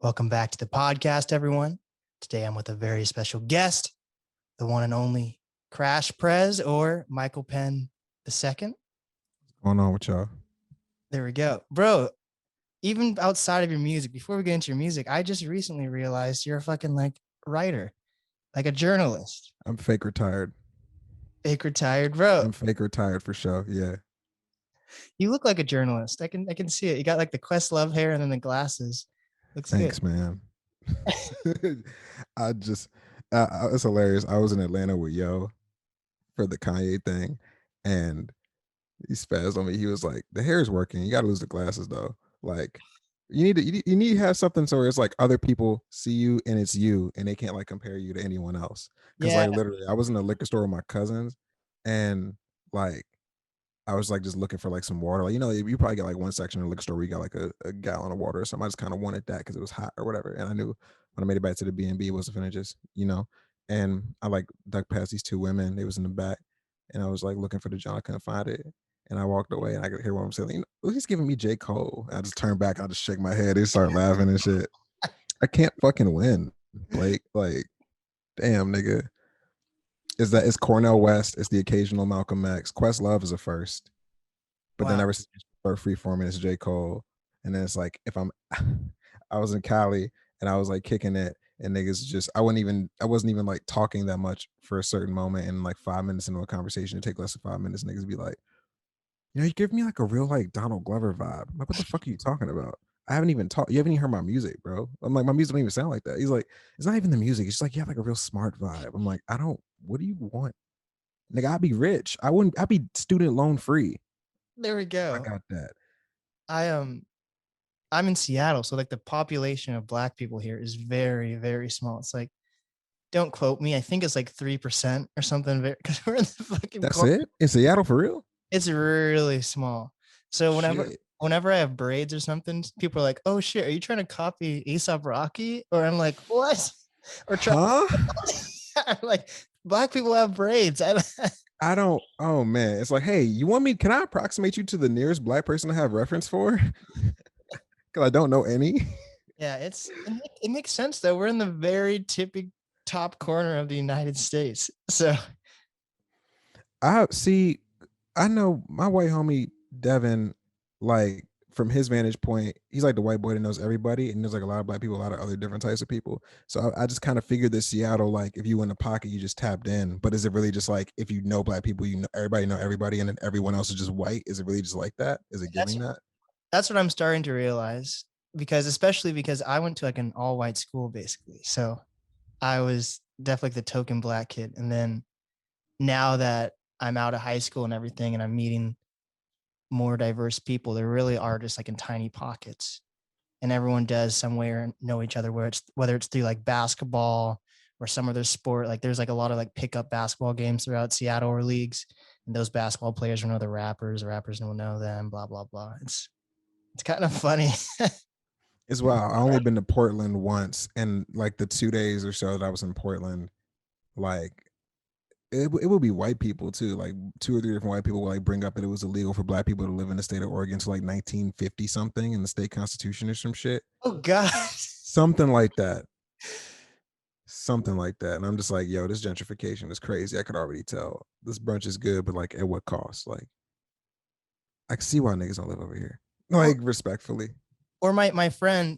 Welcome back to the podcast, everyone. Today I'm with a very special guest, the one and only CRASHprez or Michael Penn II. Going on with y'all? There we go. Bro, even outside of your music, before we get into your music, I just recently realized you're a fucking writer, like a journalist. I'm fake retired. Fake retired, bro. I'm fake retired for sure. Yeah. You look like a journalist. I can see it. You got like the Questlove hair and then the glasses. Looks good. Thanks, man. I just, it's hilarious. I was in Atlanta with Yo for the Kanye thing, and he spazzed on me. He was like, "The hair is working. You got to lose the glasses though. Like, you need to have something so it's like other people see you and it's you, and they can't like compare you to anyone else. Because Yeah. like literally, I was in a liquor store with my cousins, and like I was like just looking for like some water. Like, you probably got like one section in the liquor store where you got like a gallon of water or something. I just kind of wanted that because it was hot or whatever. And I knew when I made it back to the B&B, it wasn't finna just. And I like ducked past these two women. They was in the back. And I was like looking for the John. I couldn't find it. And I walked away and I could hear what I'm saying. He's giving me J. Cole. I just turned back. I just shake my head. They start laughing and shit. I can't fucking win. Blake, like, damn, nigga. It's Cornell West. It's the occasional Malcolm X. Questlove is a first. But then Wow. ever since you start Freeform, it's J. Cole. And then it's like if I was in Cali and I was like kicking it and niggas just I wasn't even like talking that much for a certain moment, and like 5 minutes into a conversation, it take less than 5 minutes, niggas be like, you give me like a real like Donald Glover vibe. I'm like, what the fuck are you talking about? I haven't even talked. You haven't even heard my music, bro. I'm like, my music don't even sound like that. He's like, it's not even the music. It's just like you have like a real smart vibe. I'm like, I don't. What do you want, nigga? I'd be rich. I'd be student loan free. There we I go. got that. I'm in Seattle, so like the population of Black people here is very, very small. It's like, don't quote me. I think it's like 3% or something. Because we're in the fucking That's corner. it in Seattle for real. It's really small. So whenever Shit. whenever I have braids or something, people are like, "Oh shit, are you trying to copy Aesop Rocky?" Or I'm like, "What?" Or try. Huh? I'm like, Black people have braids. I don't. Oh man, it's like, hey, you want me? Can I approximate you to the nearest Black person to have reference for? Because I don't know any. Yeah, it makes sense though. We're in the very tippy top corner of the United States, so I see. I know my white homie Devin, like from his vantage point, he's like the white boy that knows everybody, and there's like a lot of Black people, a lot of other different types of people. So I just kind of figured that Seattle, like if you in the pocket, you just tapped in. But is it really just like if you know Black people, you know everybody, and then everyone else is just white? Is it really just like that? Is it that's giving that? that's what I'm starting to realize because especially because I went to like an all white school basically, so I was definitely the token Black kid, and then now that I'm out of high school and everything and I'm meeting more diverse people, there really are just like in tiny pockets. And everyone does somewhere know each other, whether it's through like basketball or some other sport. Like there's like a lot of like pickup basketball games throughout Seattle or leagues. And those basketball players will know the rappers will know them, blah, blah, blah. It's kind of funny. As well. I only been to Portland once, and like the 2 days or so that I was in Portland, like it would be white people too. Like two or three different white people would like bring up that it was illegal for Black people to live in the state of Oregon to like 1950 something in the state constitution or some shit, Oh God. something like that, something like that. And I'm just like, yo, this gentrification is crazy. I could already tell this brunch is good, but like at what cost? Like I can see why niggas don't live over here. Or Like respectfully. or my friend,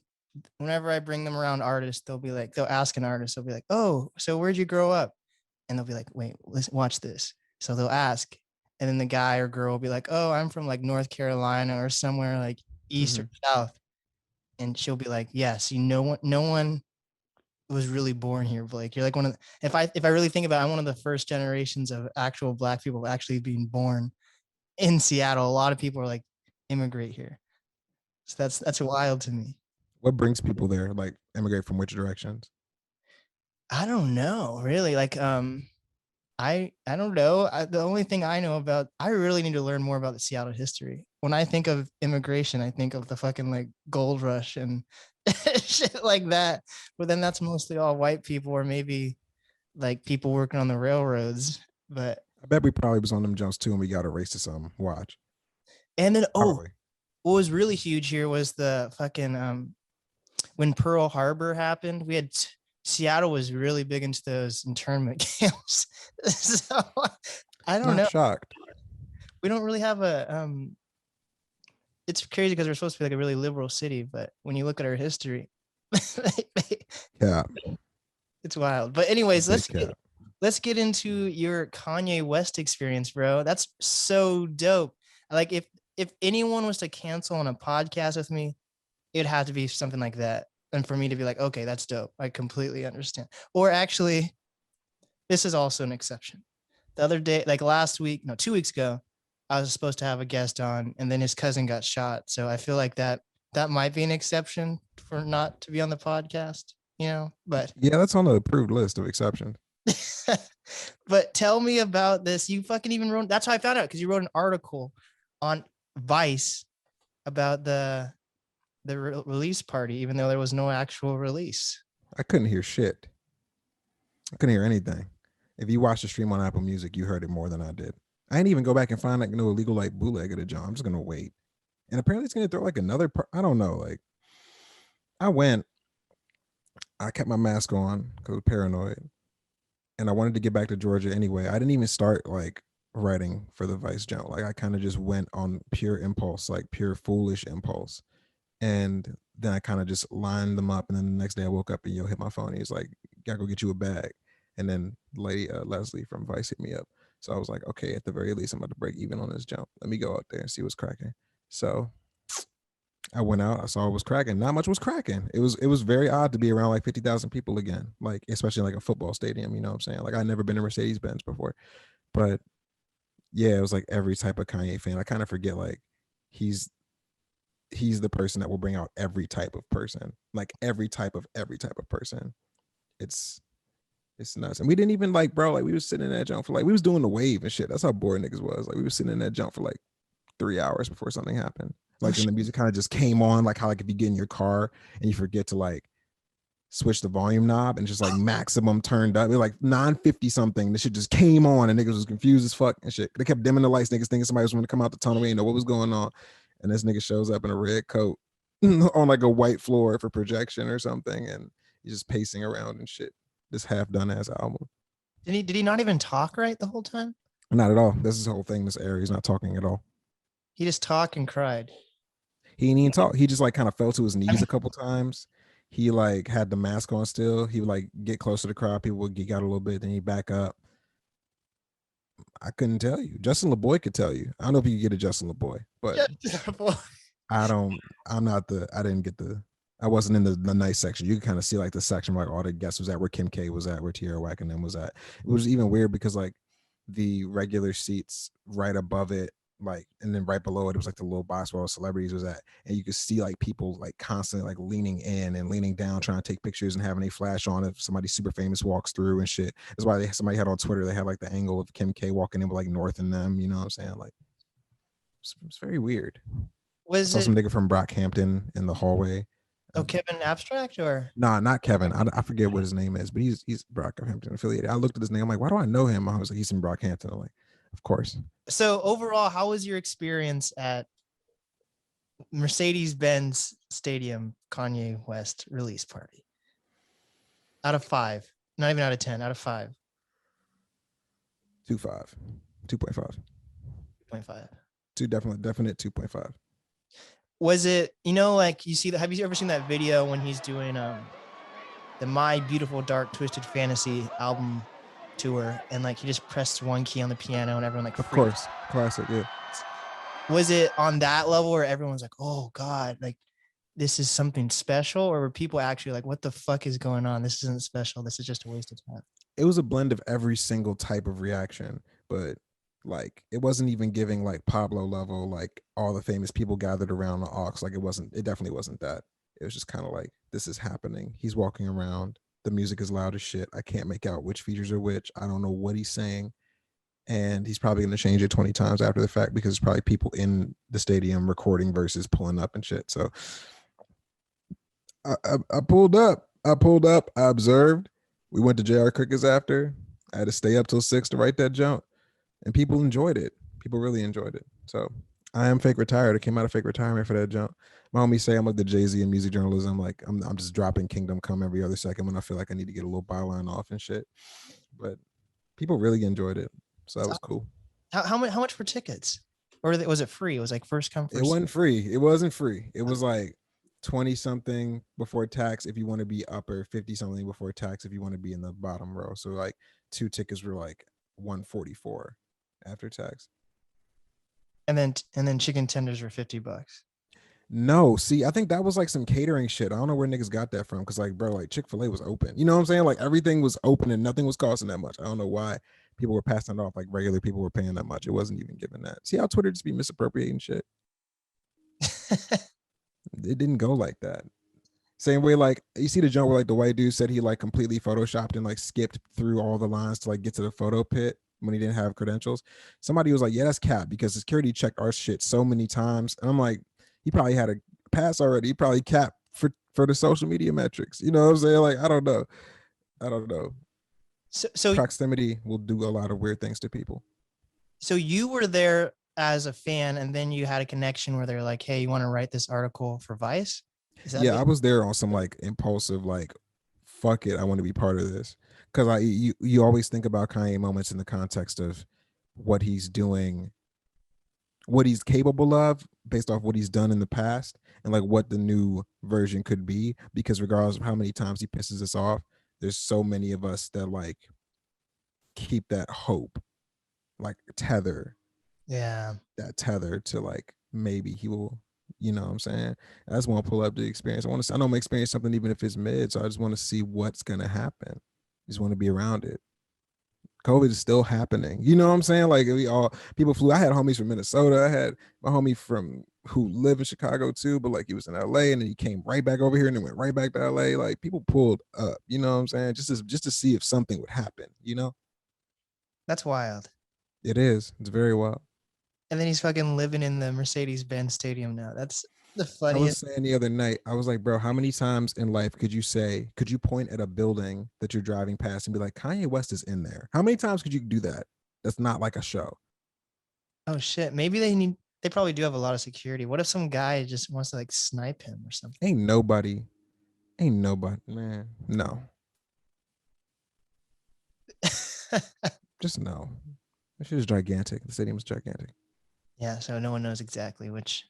whenever I bring them around artists, they'll ask an artist, they'll be like, "Oh, so where'd you grow up?" And they'll be like, "Wait, listen, watch this." So they'll ask, and then the guy or girl will be like, "Oh, I'm from like North Carolina or somewhere like east or Mm-hmm. south," and she'll be like, "Yes, no one was really born here, Blake. You're like one of the, if I really think about it, I'm one of the first generations of actual Black people actually being born in Seattle. A lot of people are like immigrate here, so that's wild to me. What brings people there? Like immigrate from which directions? I don't know, really. Like, I don't know. The only thing I know about, I really need to learn more about the Seattle history. When I think of immigration, I think of the fucking like gold rush and shit like that. But then that's mostly all white people or maybe like people working on the railroads. But I bet we probably was on them jumps too, and we got erased to something. Watch. and then Probably. what was really huge here was the fucking when Pearl Harbor happened, we had Seattle was really big into those internment camps. So I don't Not know. shocked. We don't really have it's crazy because we're supposed to be like a really liberal city, but when you look at our history, Yeah, it's wild. But anyways, big cap. let's get into your Kanye West experience, bro. That's so dope. Like if anyone was to cancel on a podcast with me, it'd have to be something like that. And for me to be like, okay, that's dope. I completely understand. Or actually, this is also an exception. The other day, like last week, no, 2 weeks ago, I was supposed to have a guest on, and then his cousin got shot. So I feel like that might be an exception for not to be on the podcast, you know. But Yeah, that's on the approved list of exceptions. but tell me about this. You fucking even wrote. That's how I found out, because you wrote an article on Vice about the release party, even though there was no actual release. I couldn't hear shit. I couldn't hear anything. If you watched the stream on Apple Music, you heard it more than I did. I didn't even go back and find like no illegal like bootleg of the John. I'm just gonna wait. And apparently it's gonna throw like another. I don't know. Like I went. I kept my mask on because I was paranoid, and I wanted to get back to Georgia anyway. I didn't even start like writing for the Vice jump. Like I kind of just went on pure impulse, like pure foolish impulse. And then I kind of just lined them up. And then the next day I woke up and hit my phone. He's like, gotta go get you a bag. And then lady Leslie from Vice hit me up. So I was like, okay, at the very least, I'm about to break even on this jump. Let me go out there and see what's cracking. So I went out, I saw it was cracking. Not much was cracking. It was very odd to be around like 50,000 people again, like especially like a football stadium, you know what I'm saying? Like I'd never been to Mercedes-Benz before. But yeah, it was like every type of Kanye fan. I kind of forget like he's the person that will bring out every type of person, like every type of person. It's nuts. And we didn't even like, bro, like we was sitting in that jump for like, we was doing the wave and shit. That's how bored niggas was. Like we was sitting in that jump for like 3 hours before something happened. Like then the music kind of just came on, like how like if you get in your car and you forget to like switch the volume knob and just like maximum turned up. It was like 950 something. The shit just came on and niggas was confused as fuck and shit. They kept dimming the lights, niggas thinking somebody was going to come out the tunnel. We didn't know what was going on. And this nigga shows up in a red coat on like a white floor for projection or something. And he's just pacing around and shit. This half done ass album. Did he not even talk right the whole time? Not at all. This is the whole thing. This area, he's not talking at all. He just talked and cried. He didn't even talk. He just like kind of fell to his knees a couple times. He like had the mask on still. He would like get close to the crowd. People would geek out a little bit. Then he back up. I couldn't tell you. Justin LeBoy could tell you. I don't know if you could get a Justin LeBoy, but I don't. I'm not the. I didn't get the. I wasn't in the nice section. You could kind of see like the section where like all the guests was at, where Kim K was at, where Tierra Whack and them was at. It was even weird because like the regular seats right above it, like, and then right below it was like the little box where all celebrities was at, and you could see like people like constantly like leaning in and leaning down trying to take pictures and having a flash on if somebody super famous walks through and shit. That's why somebody had on Twitter, they had like the angle of Kim K walking in with like North and them, you know what I'm saying? Like it's very weird. I saw some nigga from Brockhampton in the hallway. Kevin Abstract or nah, not Kevin. I forget what his name is, but he's Brockhampton affiliated. I looked at his name. I'm like, why do I know him? I was like, he's in Brockhampton. I'm like, of course. So overall, how was your experience at Mercedes-Benz Stadium Kanye West release party? Out of 5, not even out of 10, out of 5. 2.5. 2.5. 2.5. Definite 2.5. Was it, like you see that? Have you ever seen that video when he's doing the My Beautiful Dark Twisted Fantasy album tour, and like he just pressed one key on the piano and everyone like of course, classic, yeah. Was it on that level where everyone's like, oh God, like this is something special, or were people actually like, what the fuck is going on? This isn't special. This is just a waste of time. It was a blend of every single type of reaction, but like it wasn't even giving like Pablo level, like all the famous people gathered around the aux. Like it definitely wasn't that. It was just kind of like, this is happening. He's walking around. The music is loud as shit. I can't make out which features are which. I don't know what he's saying. And he's probably going to change it 20 times after the fact because there's probably people in the stadium recording verses pulling up and shit. So I pulled up. I observed. We went to JR Crickets after. I had to stay up till 6 to write that jump. And people enjoyed it. People really enjoyed it. So I am fake retired. I came out of fake retirement for that jump. My homies say I'm like the Jay-Z in music journalism. Like I'm just dropping Kingdom Come every other second when I feel like I need to get a little byline off and shit. But people really enjoyed it, so that So was cool. how much were tickets? Or was it free? It was like first come It first. wasn't free. It wasn't free. It was like 20 something before tax if you want to be upper, 50 something before tax if you want to be in the bottom row. So like 2 tickets were like 144 after tax. And then chicken tenders were $50. No, see, I think that was like some catering shit. I don't know where niggas got that from. Cause like, bro, like Chick-fil-A was open. You know what I'm saying? Like everything was open and nothing was costing that much. I don't know why people were passing it off like regular people were paying that much. It wasn't even given that. See how Twitter just be misappropriating shit? It didn't go like that. Same way, like you see the jump where like the white dude said he like completely photoshopped and like skipped through all the lines to like get to the photo pit when he didn't have credentials. Somebody was like, "Yeah, that's cap," because security checked our shit so many times, and I'm like, he probably had a pass already. He probably capped for the social media metrics. You know what I'm saying? Like, I don't know. I don't know. So Proximity will do a lot of weird things to people. so you were there as a fan, and then you had a connection where they're like, "Hey, you want to write this article for Vice?" Is that Yeah, it? I was there on some like impulsive, like, fuck it, I want to be part of this. Cause you always think about Kanye moments in the context of what he's doing, what he's capable of based off what he's done in the past, and like what the new version could be. Because regardless of how many times he pisses us off, there's so many of us that like keep that hope, like Yeah, tether to like maybe he will, you know what I'm saying? I just want to pull up the experience. I know I'm experiencing something even if it's mid, so I just want to see what's gonna happen. Just want to be around it. COVID is still happening. You know what I'm saying? Like we all people flew. I had homies from Minnesota. I had my homie from who live in Chicago too, but like he was in LA and then he came right back over here and then went right back to LA. Like people pulled up, you know what I'm saying? Just to see if something would happen, you know? that's wild. It is. It's very wild. And then he's fucking living in the Mercedes-Benz Stadium now. That's the I was funniest. saying the other night, I was like, bro, how many times in life could you point at a building that you're driving past and be like, Kanye West is in there? How many times could you do that? That's not like a show. Oh shit. Maybe they probably do have a lot of security. What if some guy just wants to like snipe him or something? Ain't nobody, ain't nobody, man. No, just no. This shit is gigantic. The stadium is gigantic. Yeah, so no one knows exactly which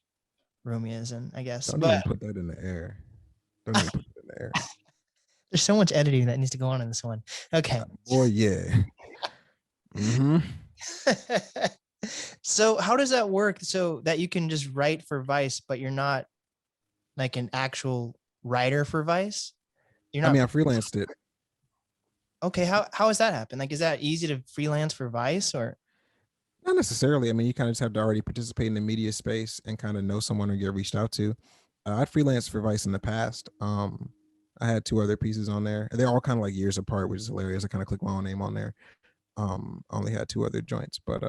room he is in, I guess. Don't But even put that in the air. Don't even put it in the air. there's so much editing that needs to go on in this one. Okay. Boy, yeah. Mm-hmm. So how does that work so that you can just write for Vice, but you're not like an actual writer for Vice? You're I not mean, I freelanced it. okay. How has that happened? Like, is that easy to freelance for Vice or Not necessarily. I mean, you kind of just have to already participate in the media space and kind of know someone or get reached out to. I freelanced for Vice in the past. I had two other pieces on there. They're all kind of like years apart, which is hilarious. I kind of clicked my own name on there. I only had two other joints, but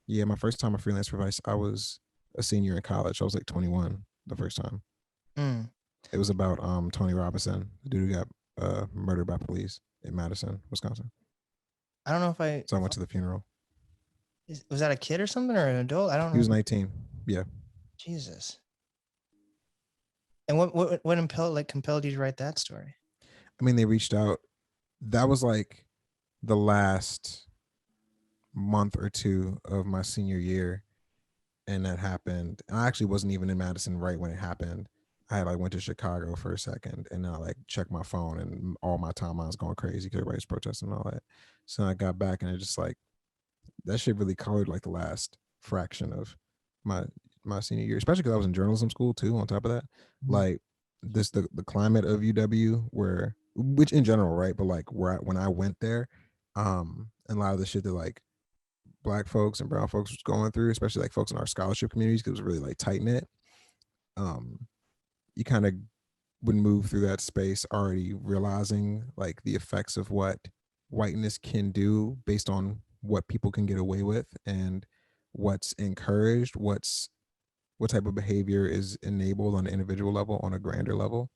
yeah, my first time I freelanced for Vice, I was a senior in college. I was like 21 the first time. mm, It was about Tony Robinson, the dude who got murdered by police in Madison, Wisconsin. I don't know if I So I went to the funeral. was that a kid or something or an adult? I don't He know. was 19. Yeah. Jesus. And what compelled you to write that story? I mean, they reached out. That was like the last month or two of my senior year, and that happened. And I actually wasn't even in Madison right when it happened. I had like went to Chicago for a second, and I like checked my phone, and all my timeline's going crazy because everybody's protesting and all that. So I got back, and it just like that shit really colored like the last fraction of my my senior year, especially because I was in journalism school too. On top of that, Mhm. like the climate of UW, where which in general, right? But like when I went there, and a lot of the shit that like black folks and brown folks was going through, especially like folks in our scholarship communities, because it was really like tight knit. Um, you kind of would move through that space already realizing like the effects of what whiteness can do based on what people can get away with and what's encouraged, what type of behavior is enabled on an individual level, on a grander level.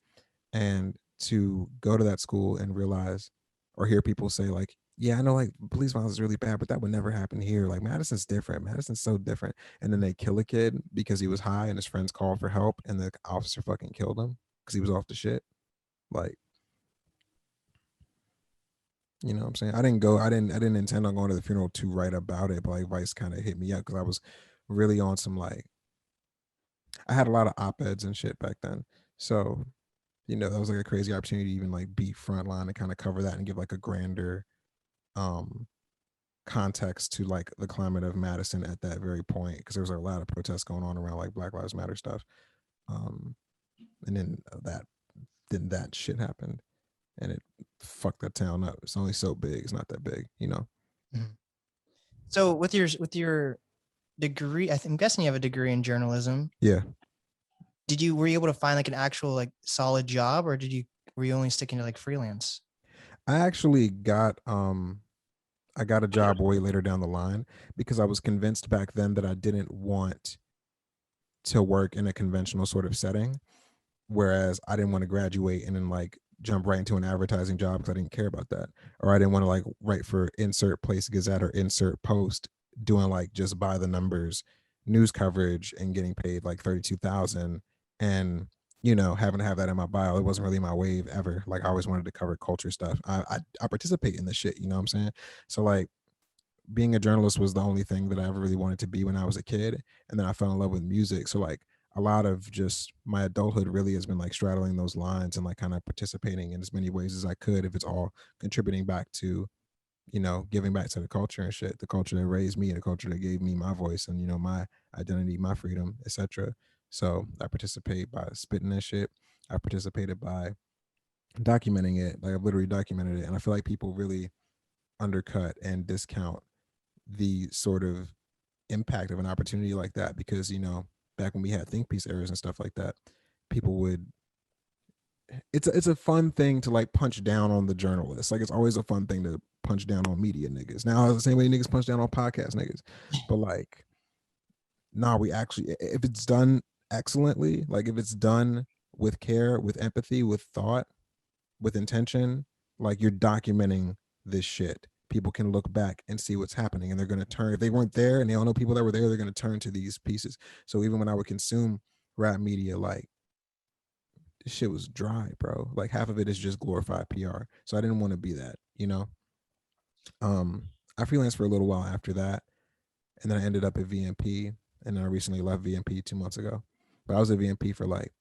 And to go to that school and realize, or hear people say like, yeah, I know like police violence is really bad, but that would never happen here. Like Madison's different. Madison's so different. And then they kill a kid because he was high and his friends called for help and the officer fucking killed him because he was off the shit. Like, you know what I'm saying? I didn't intend on going to the funeral to write about it, but like Vice kind of hit me up because I was really on some like, I had a lot of op-eds and shit back then. So, that was like a crazy opportunity to even like be frontline and kind of cover that and give like a grander um context to like the climate of Madison at that very point, because there was a lot of protests going on around like Black Lives Matter stuff. And then that shit happened and it fucked that town up. It's only so big. It's not that big. Mhm. So with your degree, I'm guessing you have a degree in journalism. Yeah. Were you able to find like an actual like solid job, or were you only sticking to like freelance? I actually got I got a job way later down the line because I was convinced back then that I didn't want to work in a conventional sort of setting. Whereas I didn't want to graduate and then like jump right into an advertising job because I didn't care about that. Or I didn't want to like write for insert place gazette or insert post doing like just by the numbers news coverage and getting paid like 32,000 and having to have that in my bio. It wasn't really my wave ever. Like I always wanted to cover culture stuff. I participate in this shit, you know what I'm saying? So like being a journalist was the only thing that I ever really wanted to be when I was a kid. And then I fell in love with music. So like a lot of just my adulthood really has been like straddling those lines and like kind of participating in as many ways as I could, if it's all contributing back to, giving back to the culture and shit, the culture that raised me, the culture that gave me my voice and, my identity, my freedom, etc. So I participate by spitting that shit. I participated by documenting it. Like I've literally documented it. And I feel like people really undercut and discount the sort of impact of an opportunity like that, because back when we had think piece errors and stuff like that, people would it's a fun thing to like punch down on the journalists. Like it's always a fun thing to punch down on media niggas. Now the same way niggas punch down on podcast niggas. But like, nah, we actually, if it's done excellently, like if it's done with care, with empathy, with thought, with intention, like you're documenting this shit. People can look back and see what's happening, and they're going to turn. If they weren't there and they all know people that were there, they're going to turn to these pieces. So even when I would consume rap media, like this shit was dry, bro. Like half of it is just glorified PR. So I didn't want to be that. I freelanced for a little while after that, and then I ended up at VMP, and then I recently left VMP 2 months ago. But I was at VMP for like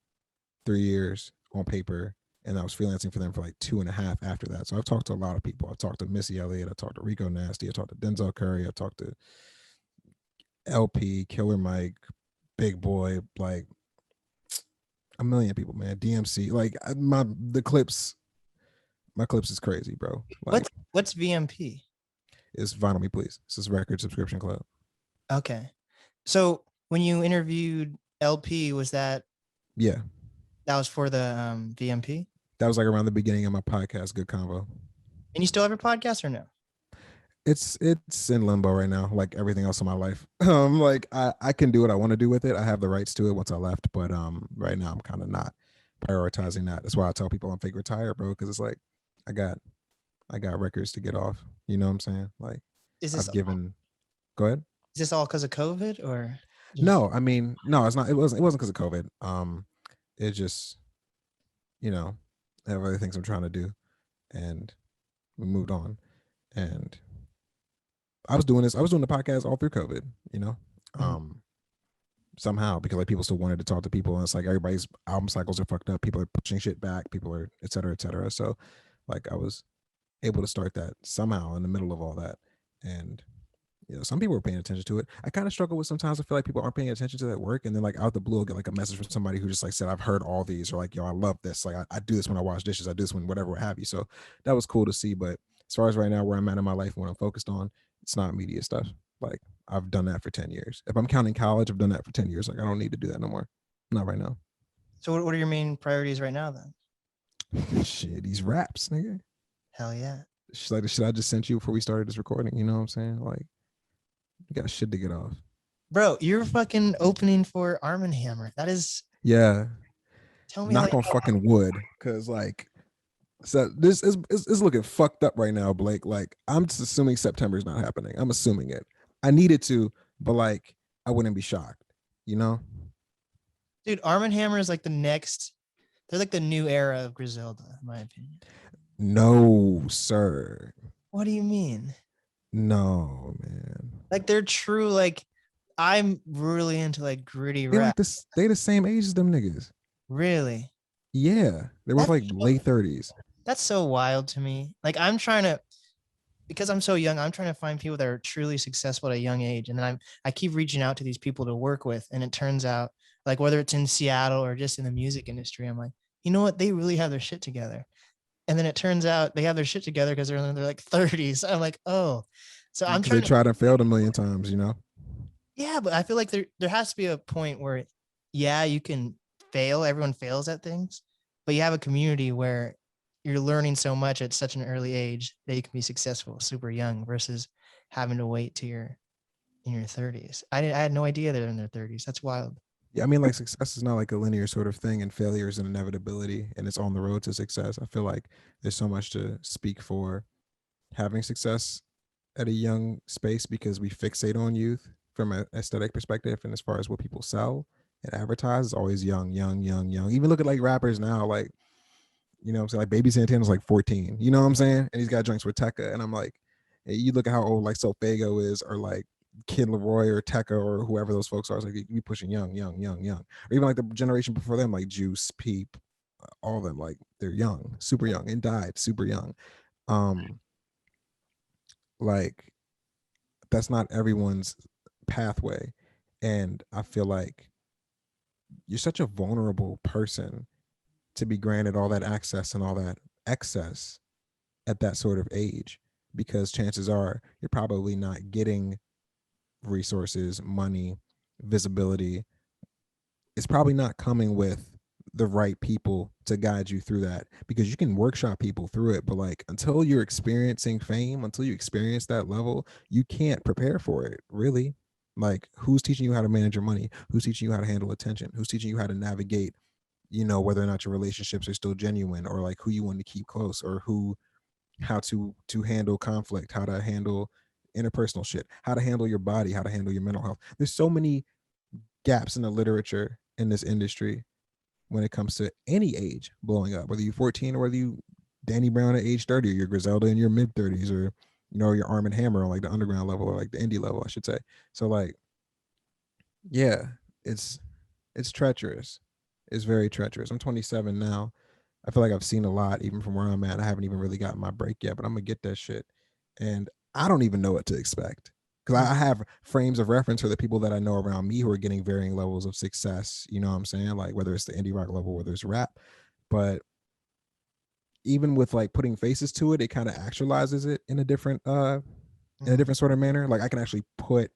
3 years on paper, and I was freelancing for them for like 2.5 after that. So I've talked to a lot of people. I've talked to Missy Elliott, I talked to Rico Nasty, I talked to Denzel Curry, I talked to LP, Killer Mike, Big Boy, like a million people, man. DMC, like my clips is crazy, bro. Like What's VMP? it's Vinyl Me Please. It's this record subscription club. Okay. So when you interviewed LP, Yeah, that was for the VMP? that was like around the beginning of my podcast, Good Convo. And you still have your podcast or no? It's in limbo right now, like everything else in my life. Like I can do what I want to do with it. I have the rights to it once I left, but right now I'm kind of not prioritizing that. That's why I tell people I'm fake retired, bro, because it's like I got records to get off. You know what I'm saying? Like Is this I've given. Go ahead. is this all because of COVID or just No, I mean, no, it's not. It wasn't because of COVID. It just, I have other things I'm trying to do, and we moved on. And I was doing this. I was doing the podcast all through COVID. You know, Mhm. um, somehow because like people still wanted to talk to people, and it's like everybody's album cycles are fucked up. People are pushing shit back. People are et cetera, et cetera. So, like, I was able to start that somehow in the middle of all that, and some people were paying attention to it. I kind of struggle with sometimes. I feel like people aren't paying attention to that work, and then like out the blue, I'll get like a message from somebody who just like said, "I've heard all these," or like, "Yo, I love this. Like, I do this when I wash dishes. I do this when whatever, what have you." So that was cool to see. But as far as right now, where I'm at in my life and what I'm focused on, it's not media stuff. Like I've done that for 10 years. If I'm counting college, I've done that for 10 years. Like I don't need to do that no more. Not right now. So what are your main priorities right now then? Shit, these raps, nigga. Hell yeah. Like the shit I just sent you before we started this recording. You know what I'm saying? Like, you got shit to get off. Bro, you're fucking opening for Arm & Hammer. That is, Yeah. tell me how Knock on fucking wood. Cause like So this is looking fucked up right now, Blake. Like I'm just assuming September is not happening. I'm assuming it. I needed to, but like I wouldn't be shocked. You know? Dude, Arm& Hammer is like the next. They're like the new era of Griselda, in my opinion. No, sir. What do you mean? No, man. Like they're true. Like I'm really into like gritty They like rap. this. They the same age as them niggas. Really, Yeah, they're both that's like late 30s. that's so wild to me. Like I'm trying to, because I'm so young, I'm trying to find people that are truly successful at a young age, and then I keep reaching out to these people to work with, and it turns out like whether it's in Seattle or just in the music industry, I'm like, you know what, they really have their shit together, and then it turns out they have their shit together because they're in their like 30s. I'm like, oh, so I'm Because they trying to, tried and failed a million times. You know? yeah, but I feel like there has to be a point where, yeah, you can fail. Everyone fails at things, but you have a community where you're learning so much at such an early age that you can be successful super young versus having to wait till you're in your 30s. I had no idea they're in their 30s. That's wild. Yeah, I mean, like success is not like a linear sort of thing, and failure is an inevitability, and it's on the road to success. I feel like there's so much to speak for having success at a young space because we fixate on youth from an aesthetic perspective, and as far as what people sell and advertise, is always young, young, young, young. Even look at like rappers now, like you know, what I'm saying like Baby Santana's like 14. You know what I'm saying? And he's got joints with Tekka, and I'm like, hey, you look at how old like Sofago is, or like Kid Leroy or Tekka or whoever those folks are. It's like you pushing young, young, young, young, or even like the generation before them, like Juice, Peep, all of them, like they're young, super young, and died super young. Um, like that's not everyone's pathway, and I feel like you're such a vulnerable person to be granted all that access and all that excess at that sort of age, because chances are you're probably not getting resources, money, visibility. It's probably not coming with the right people to guide you through that, because you can workshop people through it, but like until you're experiencing fame, until you experience that level, you can't prepare for it really. Like who's teaching you how to manage your money? Who's teaching you how to handle attention? Who's teaching you how to navigate, you know, whether or not your relationships are still genuine, or like who you want to keep close, or who, how to handle conflict, how to handle interpersonal shit, how to handle your body, how to handle your mental health. There's so many gaps in the literature in this industry when it comes to any age blowing up, whether you're 14 or whether you Danny Brown at age 30, or you're Griselda in your mid 30s, or you know, your Arm& Hammer on like the underground level, or like the indie level, I should say. So like, yeah, it's it's treacherous. It's very treacherous. I'm 27 now. I feel like I've seen a lot, even from where I'm at. I haven't even really gotten my break yet, but I'm gonna get that shit. And I don't even know what to expect, because Mm. I have frames of reference for the people that I know around me who are getting varying levels of success. You know what I'm saying? Like whether it's the indie rock level, whether it's rap. But even with like putting faces to it, it kind of actualizes it in a Mm. different sort of manner. Like I can actually put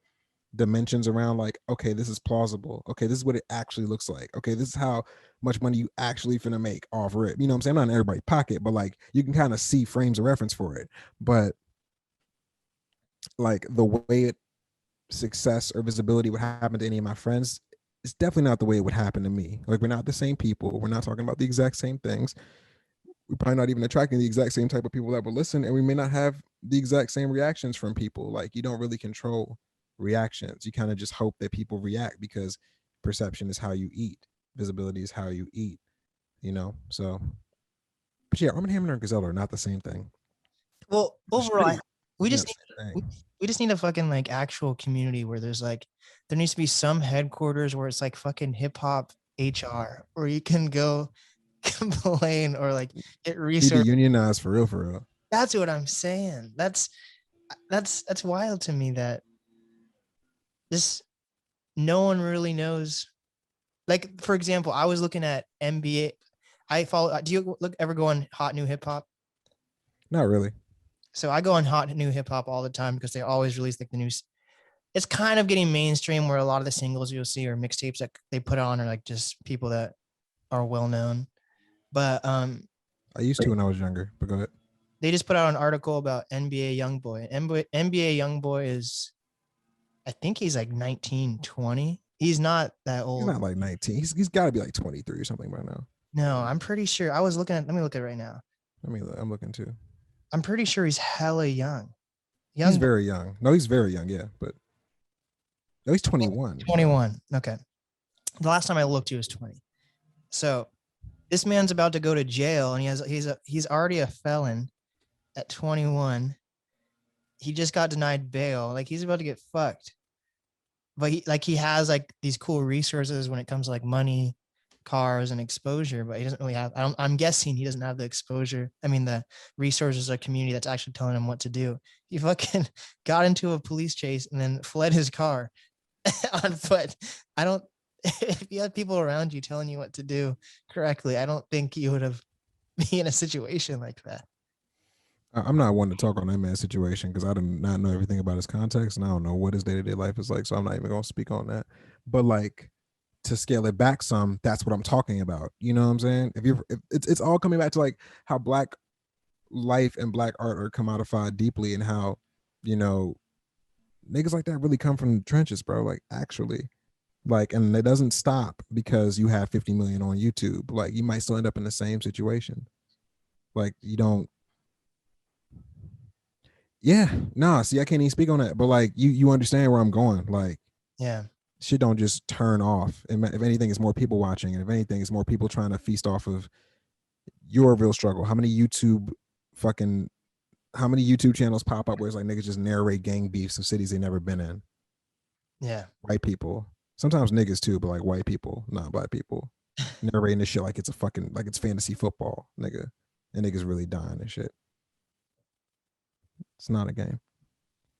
dimensions around, like, okay, this is plausible, okay, this is what it actually looks like, okay, this is how much money you actually finna make off rip. You know what I'm saying? Not in everybody's pocket, but like you can kind of see frames of reference for it. But like the way it success or visibility would happen to any of my friends, it's definitely not the way it would happen to me. Like we're not the same people, we're not talking about the exact same things, we're probably not even attracting the exact same type of people that will listen, and we may not have the exact same reactions from people. Like you don't really control reactions, you kind of just hope that people react, because perception is how you eat, visibility is how you eat, you know. So but yeah, Arm & Hammer and Gazelle are not the same thing. Well, The overall, street we is not just the same we, thing. we just need a fucking like actual community where there's like there needs to be some headquarters where it's like fucking hip hop HR where you can go complain or like get Need to research. unionize for real, for real. That's what I'm saying. That's wild to me that this no one really knows. Like for example, I was looking at NBA. I follow. Do you look ever go on Hot New Hip Hop? Not really. So I go on Hot New Hip Hop all the time because they always release like the new. It's kind of getting mainstream where a lot of the singles you'll see or mixtapes that they put on are like just people that are well known. But I used to when I was younger, but go ahead. they just put out an article about NBA YoungBoy. NBA YoungBoy is, I think he's like 19, 20. He's not that He's old. not like 19. He's got to be like 23 or something by now. No, I'm pretty sure. I was looking at. Let me look at it right now. I mean, I'm looking too. I'm pretty sure he's hella young. He's Young boy. very young. No, he's very young. Yeah, but no, he's 21. 21. Okay. The last time I looked, he was 20. So this man's about to go to jail, and he's already a felon at 21. He just got denied bail. Like, he's about to get fucked. But he has like these cool resources when it comes to like money, cars, and exposure. But he doesn't really have. I'm guessing he doesn't have the exposure. I mean, the resources or community that's actually telling him what to do. He fucking got into a police chase and then fled his car on foot. I don't. If you had people around you telling you what to do correctly, I don't think you would have been in a situation like that. I'm not one to talk on that man's situation because I do not know everything about his context and I don't know what his day to day life is like. So I'm not even going to speak on that. But like to scale it back some, that's what I'm talking about. You know what I'm saying? If it's all coming back to like how Black life and Black art are commodified deeply and how, you know, niggas like that really come from the trenches, bro. Like actually. Like, and it doesn't stop because you have 50 million on YouTube. Like, you might still end up in the same situation. Like, you don't. Yeah, nah. See, I can't even speak on that, but like, you understand where I'm going. Like, Yeah. shit don't just turn off. And if anything, it's more people watching, and if anything, it's more people trying to feast off of your real struggle. Fucking, how many YouTube channels pop up where it's like niggas just narrate gang beefs of cities they never been in? Yeah. White people, sometimes niggas too, but like white people, not Black people, narrating this shit like it's a fucking like it's fantasy football, nigga, and niggas really dying and shit. It's not a game.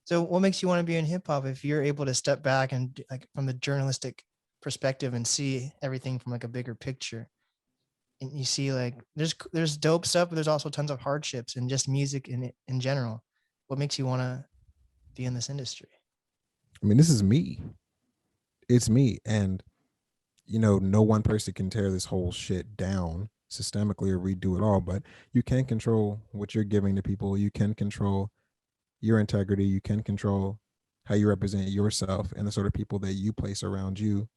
So what makes you want to be in hip hop if you're able to step back and like from the journalistic perspective and see everything from like a bigger picture? And you see like there's dope stuff, but there's also tons of hardships and just music in general. What makes you want to be in this industry? I mean, this is me. It's me, and you know, no one person can tear this whole shit down systemically or redo it all. But you can control what you're giving to people. You can control your integrity. You can control how you represent yourself and the sort of people that you place around you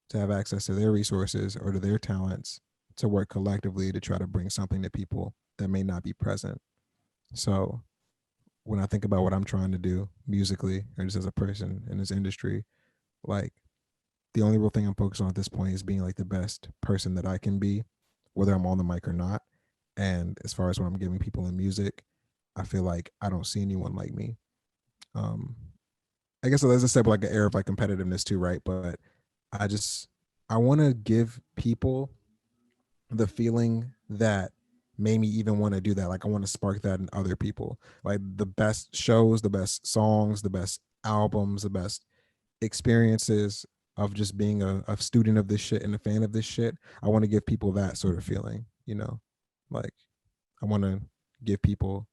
to have access to their resources or to their talents to work collectively to try to bring something to people that may not be present. So when I think about what I'm trying to do musically or just as a person in this industry, like the only real thing I'm focused on at this point is being like the best person that I can be, whether I'm on the mic or not. And as far as what I'm giving people in music, I feel like I don't see anyone like me. Um, I guess as I said, like an air of like competitiveness too, right? But I just I want to give people the feeling that made me even want to do that. Like I want to spark that in other people. Like the best shows, the best songs, the best albums, the best experiences of just being a student of this shit and a fan of this shit. I want to give people that sort of feeling, you know? Like I want to give people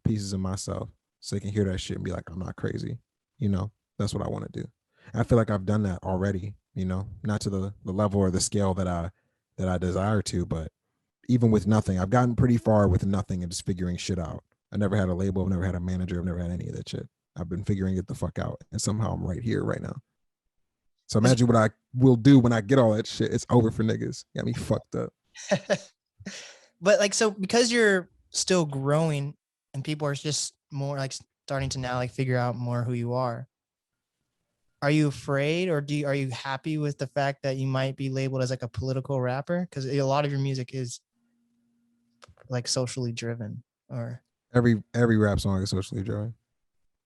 pieces of myself so they can hear that shit and be like, I'm not crazy. You know, that's what I want to do. And I feel like I've done that already, you know, not to the level or the scale that I desire to, but even with nothing, I've gotten pretty far with nothing and just figuring shit out. I never had a label, I've never had a manager, I've never had any of that shit. I've been figuring it the fuck out. And somehow I'm right here right now. So imagine what I will do when I get all that shit. It's over for niggas. Got me fucked up. But like, so because you're still growing and people are just more like starting to now like figure out more who you are you afraid or are you happy with the fact that you might be labeled as like a political rapper? Because a lot of your music is like socially driven or Every rap song is socially driven.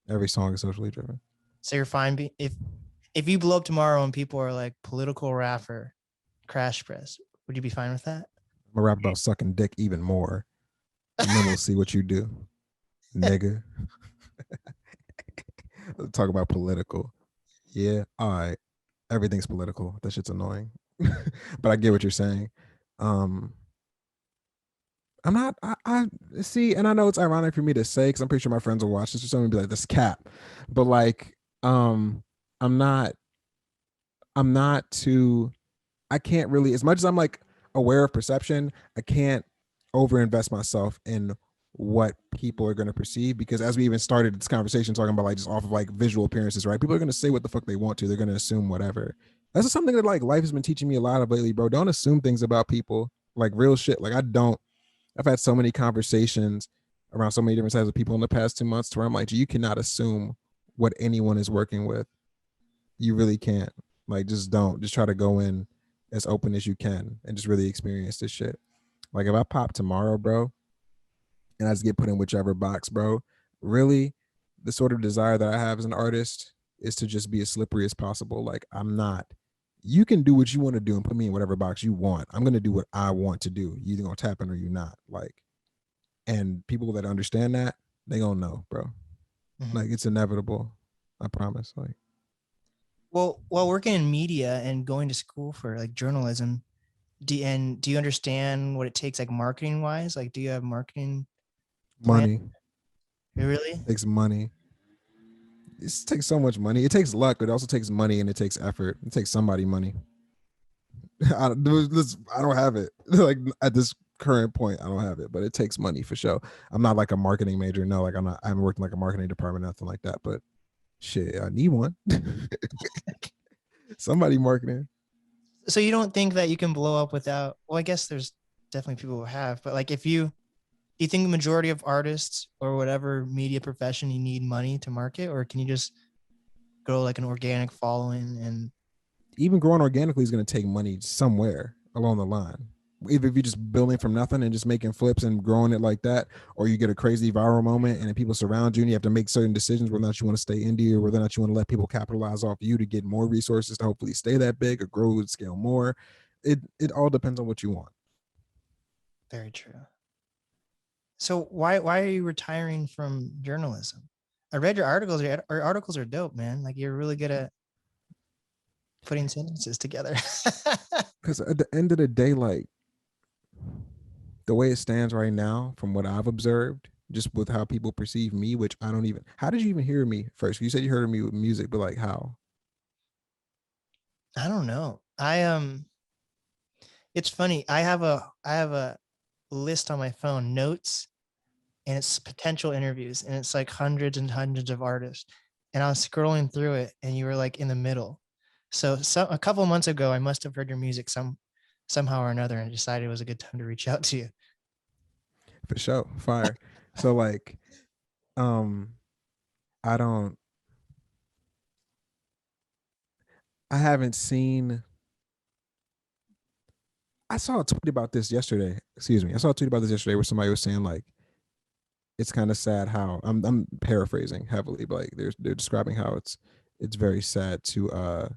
Every song is socially driven. so you're fine if you blow up tomorrow and people are like political rapper CRASHprez, would you be fine with that? I'm gonna rap about sucking dick even more, and then we'll see what you do, nigga. Talk about political. Yeah, all right. Everything's political. That shit's annoying. But I get what you're saying. Um, I'm not. I see, and I know it's ironic for me to say because I'm pretty sure my friends will watch this or something and be like, "This cap," but like, I'm not. I'm not too. I can't really, as much as I'm like aware of perception, I can't overinvest myself in what people are going to perceive because as we even started this conversation talking about like just off of like visual appearances, right? People are going to say what the fuck they want to. They're going to assume whatever. That's just something that like life has been teaching me a lot of lately, bro. Don't assume things about people, like real shit. Like I don't. I've had so many conversations around so many different types of people in the past 2 months to where I'm like, you cannot assume what anyone is working with. You really can't. Like, just don't. Just try to go in as open as you can and just really experience this shit. Like, if I pop tomorrow, bro, and I just get put in whichever box, bro, really, the sort of desire that I have as an artist is to just be as slippery as possible. Like, I'm not. You can do what you want to do and put me in whatever box you want. I'm gonna do what I want to do. You either gonna tap in or you not. Like, and people that understand that, they gonna know, bro. Mhm. Like, it's inevitable. I promise. Like, Well, while working in media and going to school for like journalism, do you understand what it takes like marketing wise? Like, do you have marketing plan? money Really? takes money. It takes so much money. It takes luck, but it also takes money and it takes effort. It takes somebody money. I don't have it. Like, at this current point, I don't have it, but it takes money for sure. I'm not like a marketing major. No, like I haven't worked in like a marketing department, nothing like that. But shit, I need one. Somebody marketing. So you don't think that you can blow up without? Well, I guess there's definitely people who have, but like, if you do you think the majority of artists or whatever media profession you need money to market, or can you just grow like an organic following and Even growing organically is going to take money somewhere along the line. Either if you're just building from nothing and just making flips and growing it like that, or you get a crazy viral moment and then people surround you and you have to make certain decisions whether or not you want to stay indie or whether or not you want to let people capitalize off you to get more resources to hopefully stay that big or grow and scale more. It all depends on what you want. very true. So why are you retiring from journalism? I read your articles. Your articles are dope, man. Like, you're really good at putting sentences together. Because at the end of the day, like, the way it stands right now, from what I've observed, just with how people perceive me, which I don't even. How did you even hear me first? You said you heard me with music, but like how? I don't know. It's funny. I have a list on my phone, notes, and it's potential interviews, and it's like hundreds and hundreds of artists. And I was scrolling through it, and you were like in the middle. So a couple of months ago, I must have heard your music somehow or another, and decided it was a good time to reach out to you. For sure, fire. So like, um, I don't. I haven't seen. I saw a tweet about this yesterday. Excuse me. I saw a tweet about this yesterday where somebody was saying like it's kind of sad how I'm paraphrasing heavily, but like they're describing how it's very sad to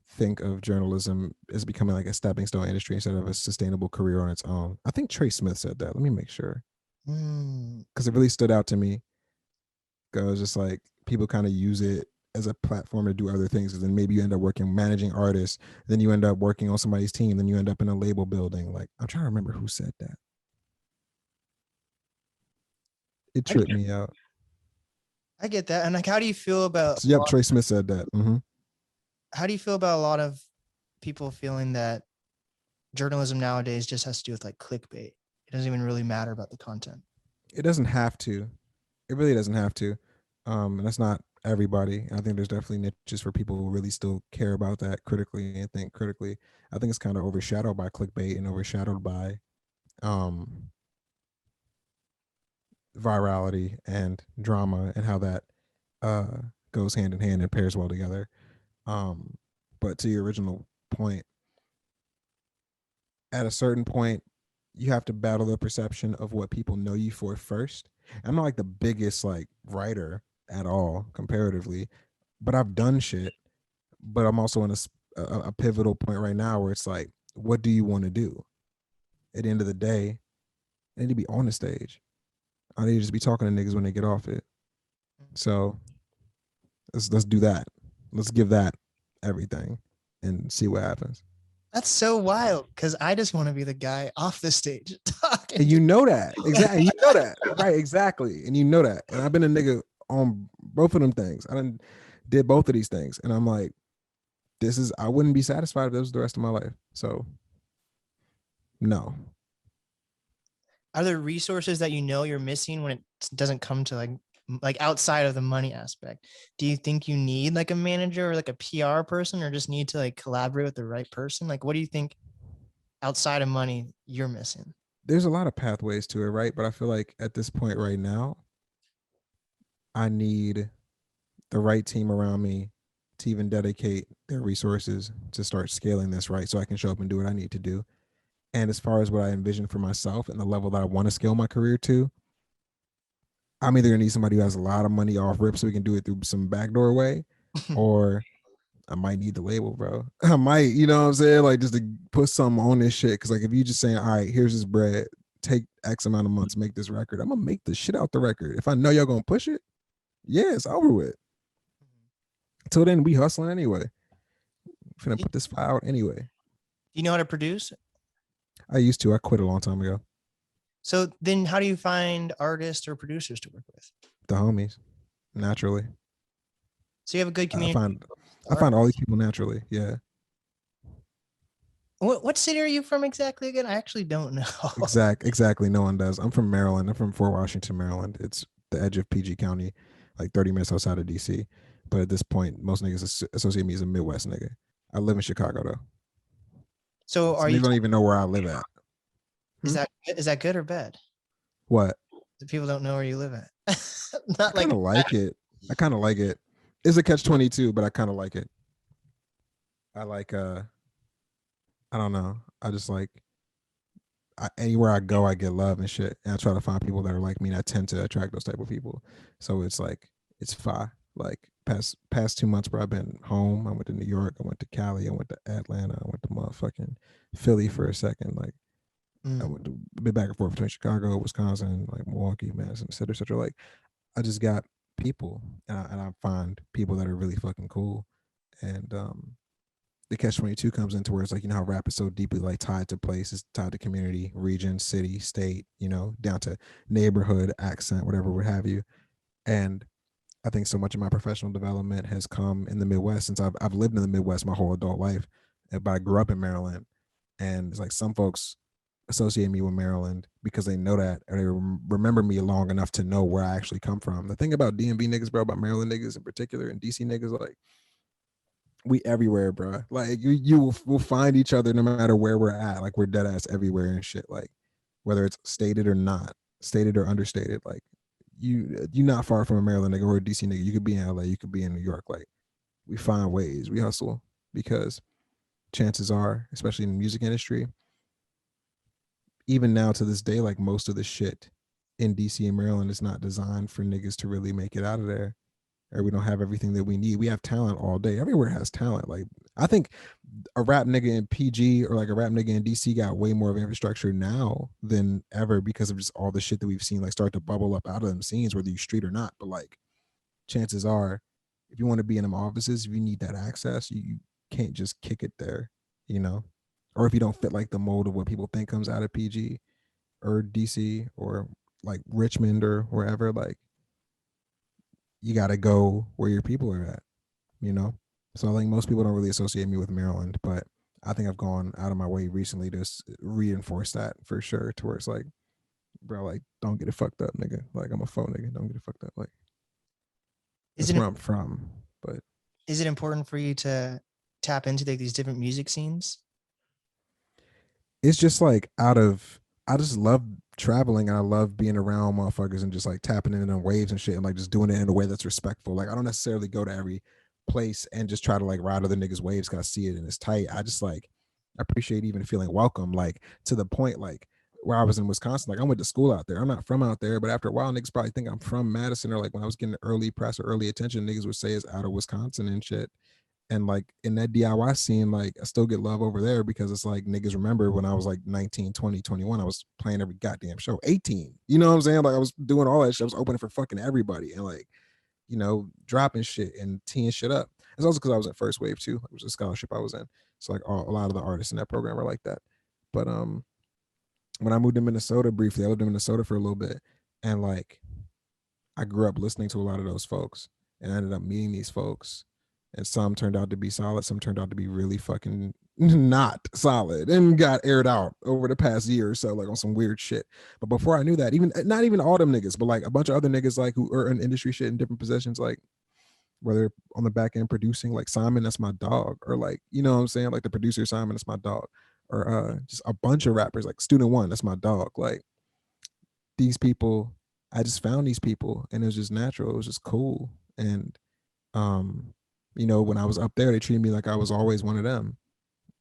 think of journalism as becoming like a stepping stone industry instead of a sustainable career on its own. I think Trey Smith said that. Let me make sure Mm, because it really stood out to me. Goes just like people kind of use it as a platform to do other things, and then maybe you end up working managing artists, then you end up working on somebody's team, then you end up in a label building. Like, I'm trying to remember who said that. It I get, tripped me out. I get that. And like, how do you feel about So, yep, Trey Smith said that. how do you feel about a lot of people feeling that journalism nowadays just has to do with like clickbait? It doesn't even really matter about the content. It doesn't have to. It really doesn't have to. And that's not everybody. I think there's definitely niches for people who really still care about that critically and think critically. I think it's kind of overshadowed by clickbait and overshadowed by um virality and drama and how that uh goes hand in hand and pairs well together. Um, but to your original point, at a certain point, you have to battle the perception of what people know you for first. I'm not like the biggest like writer at all comparatively, but I've done shit. But I'm also in a pivotal point right now where it's like, what do you want to do? At the end of the day, I need to be on the stage. I need to just be talking to niggas when they get off it. So let's do that. Let's give that everything and see what happens. That's so wild, because I just want to be the guy off the stage And talking. you know that. Exactly. You know that. Right, exactly. And you know that. And I've been a nigga on both of them things. I done did both of these things. And I'm like, I wouldn't be satisfied if this was the rest of my life. So no. Are there resources that you know you're missing when it doesn't come to like outside of the money aspect? Do you think you need like a manager or like a PR person, or just need to like collaborate with the right person? Like, what do you think outside of money you're missing? there's a lot of pathways to it, right? But I feel like at this point right now, I need the right team around me to even dedicate their resources to start scaling this, right? So I can show up and do what I need to do. And as far as what I envision for myself and the level that I want to scale my career to, I'm either gonna need somebody who has a lot of money off rip so we can do it through some backdoor way, or I might need the label, bro. I might, you know what I'm saying? Like just to put something on this shit. Cause like if you just saying, all right, here's this bread, take X amount of months, make this record, I'm gonna make the shit out the record. If I know y'all gonna push it, yeah, it's over with. Till then, we hustling anyway. Finna put this file out anyway. Do you know how to produce? I used to. I quit a long time ago. So then how do you find artists or producers to work with? The homies, naturally. So you have a good community. I find all these people naturally. Yeah. What city are you from exactly again? I actually don't know. Exactly. No one does. I'm from Maryland. I'm from Fort Washington, Maryland. It's the edge of PG County, like 30 minutes outside of DC. But at this point, most niggas associate me as a Midwest nigga. I live in Chicago though. So are you? Niggas don't even know where I live at. Is that good or bad? What? The people don't know where you live at. Not I kind of like it. I kind of like it. It's a catch-22, but I kind of like it. I like I don't know. I just like anywhere I go, I get love and shit. And I try to find people that are like me. And I tend to attract those type of people. So it's like it's fine. Like past 2 months, bro, I've been home. I went to New York. I went to Cali. I went to Atlanta. I went to motherfucking Philly for a second. Like I went to been back and forth between Chicago, Wisconsin, like Milwaukee, Madison, et cetera, et cetera. Like I just got people, and I find people that are really fucking cool. And the catch-22 comes into where it's like, you know how rap is so deeply like tied to place, it's tied to community, region, city, state, you know, down to neighborhood, accent, whatever, what have you. And I think so much of my professional development has come in the Midwest since I've lived in the Midwest my whole adult life. But I grew up in Maryland, and it's like some folks associate me with Maryland because they know that, or they remember me long enough to know where I actually come from. The thing about DMV niggas, bro, about Maryland niggas in particular, and DC niggas, like we everywhere, bro. Like we'll find each other no matter where we're at. Like we're dead ass everywhere and shit. Like whether it's stated or not, stated or understated. Like you not far from a Maryland nigga or a DC nigga. You could be in LA, you could be in New York. Like we find ways, we hustle because chances are, especially in the music industry, even now to this day, like most of the shit in DC and Maryland is not designed for niggas to really make it out of there. Or we don't have everything that we need. We have talent all day. Everywhere has talent. Like I think a rap nigga in PG or like a rap nigga in DC got way more of infrastructure now than ever because of just all the shit that we've seen like start to bubble up out of them scenes, whether you street or not. But like chances are, if you want to be in them offices, if you need that access, you can't just kick it there, you know? Or if you don't fit like the mold of what people think comes out of PG or DC or like Richmond or wherever, like you got to go where your people are at, you know? So I think most people don't really associate me with Maryland, but I think I've gone out of my way recently to reinforce that for sure, to where it's like, bro, like, don't get it fucked up, nigga. Like, I'm a faux nigga. Don't get it fucked up. Like, that's where I'm from. But is it important for you to tap into like these different music scenes? It's just like I just love traveling and I love being around motherfuckers and just like tapping into them waves and shit and like just doing it in a way that's respectful. Like I don't necessarily go to every place and just try to like ride other niggas' waves because I see it and it's tight. I just like appreciate even feeling welcome, like to the point like where I was in Wisconsin, like I went to school out there. I'm not from out there, but after a while, niggas probably think I'm from Madison, or like when I was getting early press or early attention, niggas would say it's out of Wisconsin and shit. And like in that DIY scene, like I still get love over there because it's like niggas remember when I was like 19, 20, 21, I was playing every goddamn show. 18, you know what I'm saying? Like I was doing all that shit. I was opening for fucking everybody and like, you know, dropping shit and teeing shit up. It's also because I was at First Wave too. It was a scholarship I was in. So like a lot of the artists in that program are like that. But when I moved to Minnesota briefly, I lived in Minnesota for a little bit. And like I grew up listening to a lot of those folks and I ended up meeting these folks, and some turned out to be solid, some turned out to be really fucking not solid and got aired out over the past year or so, like on some weird shit. But before I knew that, even not even all them niggas, but like a bunch of other niggas like who are in industry shit in different positions, like whether on the back end producing, like Simon, that's my dog, or like, you know what I'm saying, like the producer Simon, that's my dog, or just a bunch of rappers, like Student One, that's my dog. Like these people, I just found these people and it was just natural. It was just cool. And um, when I was up there, they treated me like I was always one of them.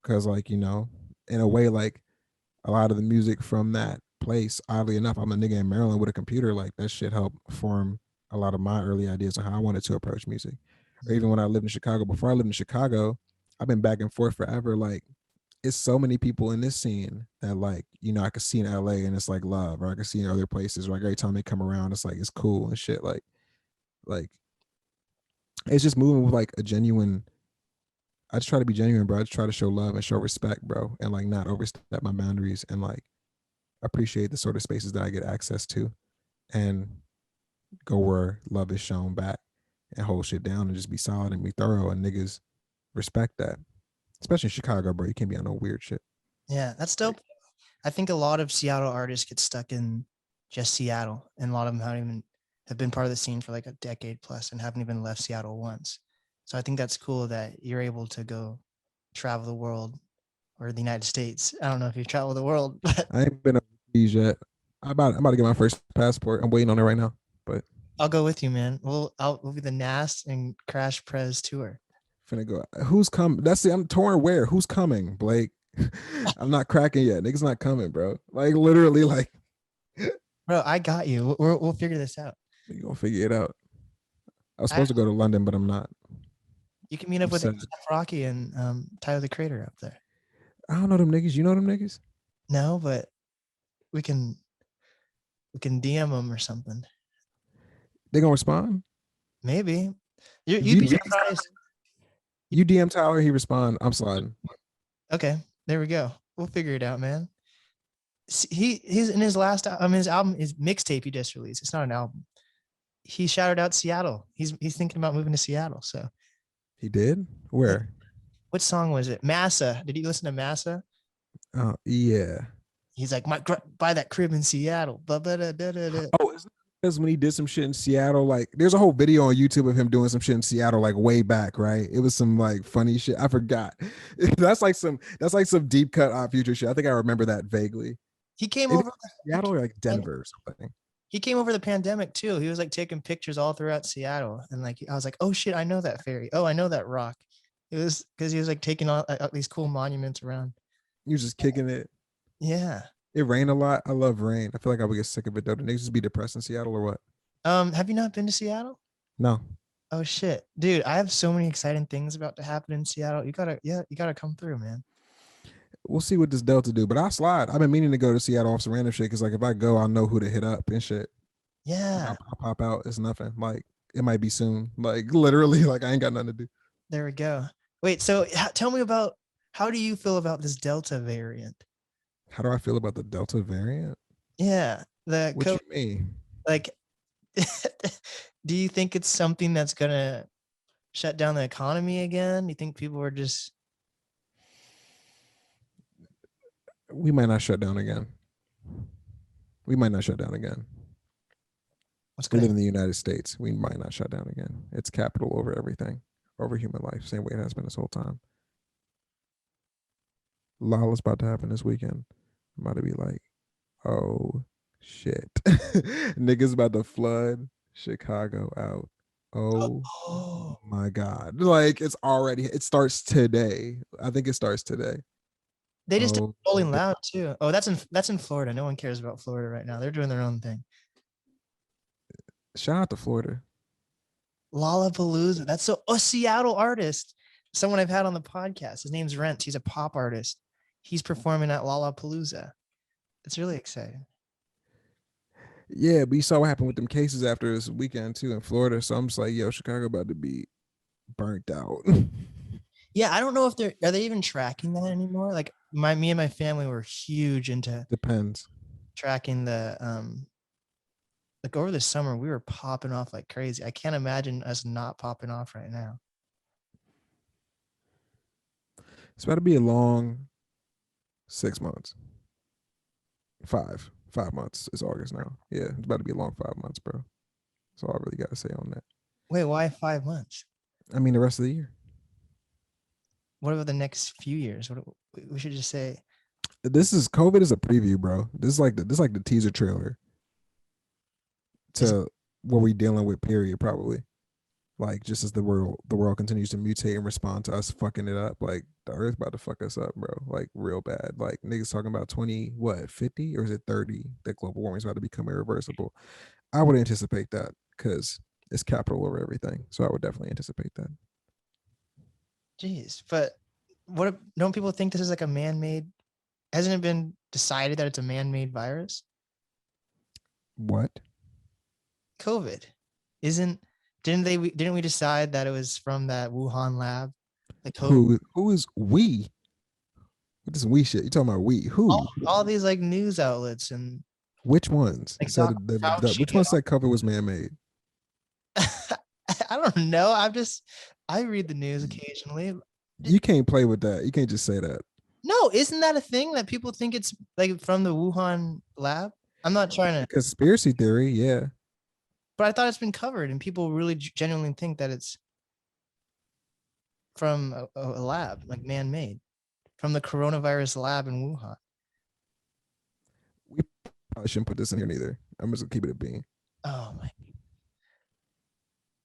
Cause like, in a way, like a lot of the music from that place, oddly enough, I'm a nigga in Maryland with a computer. Like that shit helped form a lot of my early ideas on how I wanted to approach music. Or even when I lived in Chicago, before I lived in Chicago, I've been back and forth forever. Like it's so many people in this scene that like, I could see in LA and it's like love, or I could see in other places. Like every time they come around, it's like, it's cool and shit. Like it's just moving with like a genuine, I just try to be genuine, bro. I just try to show love and show respect, bro. And like not overstep my boundaries and like appreciate the sort of spaces that I get access to and go where love is shown back and hold shit down and just be solid and be thorough, and niggas respect that. Especially in Chicago, bro. You can't be on no weird shit. Yeah, that's dope. I think a lot of Seattle artists get stuck in just Seattle, and a lot of them haven't even have been part of the scene for like a decade plus and haven't even left Seattle once. So I think that's cool that you're able to go travel the world or the United States. I don't know if you've traveled the world, but I ain't been overseas yet. I'm about to get my first passport. I'm waiting on it right now. But I'll go with you, man. We'll be the NAST and CRASHprez tour. finna go. Who's coming? That's it. I'm torn where? Who's coming, Blake? I'm not cracking yet. Niggas not coming, bro. Like literally, like Bro, I got you. We'll figure this out. you gonna figure it out. I was I, supposed to go to London, but I'm not. you can meet up I'm with sad. Rocky and Tyler the Creator up there. I don't know them niggas. You know them niggas? No, but we can DM them or something. They gonna respond? Maybe. You'd You be surprised. you DM Tyler, he respond. I'm sliding. Okay, there we go. We'll figure it out, man. He's in his last his album, his mixtape he just released. It's not an album. He shouted out Seattle. He's thinking about moving to Seattle. So He did? Where? what song was it? Massa. Did you listen to Massa? Oh yeah. He's like, buy that crib in Seattle. Blah, blah, blah, blah, blah. Oh, is because when he did some shit in Seattle, like there's a whole video on YouTube of him doing some shit in Seattle, like way back, right? It was some like funny shit. I forgot. That's like some deep cut Odd Future shit. I think I remember that vaguely. He came Is over. it Seattle or like Denver or something? He came over the pandemic too. He was like taking pictures all throughout Seattle, and like I was like, oh shit, I know that ferry. Oh, I know that rock. It was because he was like taking all these cool monuments around. You was just kicking it. Yeah. It rained a lot. I love rain. I feel like I would get sick of it though. The niggas just be depressed in Seattle or what? Have you not been to Seattle? No. Oh shit, dude! I have so many exciting things about to happen in Seattle. You gotta come through, man. We'll see what this Delta do, but I'll slide. I've been meaning to go to Seattle off some random shit because like if I go, I'll know who to hit up and shit. Yeah, I'll pop out. It's nothing. Like it might be soon. Like literally, like I ain't got nothing to do. there we go. Wait, so tell me about how do you feel about this Delta variant? How do I feel about the Delta variant? Yeah, What you mean? like, do you think it's something that's gonna shut down the economy again? Do you think people are just We might not shut down again. We might not shut down again. what's We gonna? live in the United States. We might not shut down again. It's capital over everything, over human life, same way it has been this whole time. Lala's about to happen this weekend. I'm about to be like, oh shit. Niggas about to flood Chicago out. Oh Oh, my God. Like it starts today. I think it starts today. they just did Oh, Rolling Loud too. Oh, that's in Florida. No one cares about Florida right now. They're doing their own thing. shout out to Florida. Lollapalooza. That's so a Seattle artist. Someone I've had on the podcast. His name's Rent. He's a pop artist. He's performing at Lollapalooza. It's really exciting. Yeah, but you saw what happened with them cases after this weekend too in Florida. So I'm just like, yo, Chicago about to be burnt out. Yeah, I don't know if are they even tracking that anymore. Like me and my family were huge into Depends. tracking the like over the summer we were popping off like crazy. I can't imagine us not popping off right now. It's about to be a long 6 months. 5 months. It's August now. Yeah, it's about to be a long 5 months, bro. That's all I really got to say on that. Wait, why 5 months? I mean, the rest of the year. What about the next few years? We should just say This is COVID is a preview, bro. This is like the teaser trailer Is to what we dealing with. Period. Probably. Like just as the world continues to mutate and respond to us fucking it up, like the earth about to fuck us up, bro. Like real bad. Like niggas talking about 20, what, 50 or is it 30 that global warming is about to become irreversible. I would anticipate that because it's capital over everything. So I would definitely anticipate that. Jeez, but don't people think this is like a man-made? Hasn't it been decided that it's a man-made virus? What? COVID, isn't? Didn't we decide that it was from that Wuhan lab? Like COVID, Who is we? What is we shit? You talking about we? Who? all these like news outlets and Which ones like said Fauci. which ones said COVID was man made? I don't know. I read the news occasionally. You can't play with that. You can't just say that. No, isn't that a thing that people think it's like from the Wuhan lab? I'm not trying to, Conspiracy theory, yeah. but I thought it's been covered and people really genuinely think that it's from a lab, like man-made, from the coronavirus lab in Wuhan. We probably shouldn't put this in here neither. I'm just gonna keep it a bean. Oh my.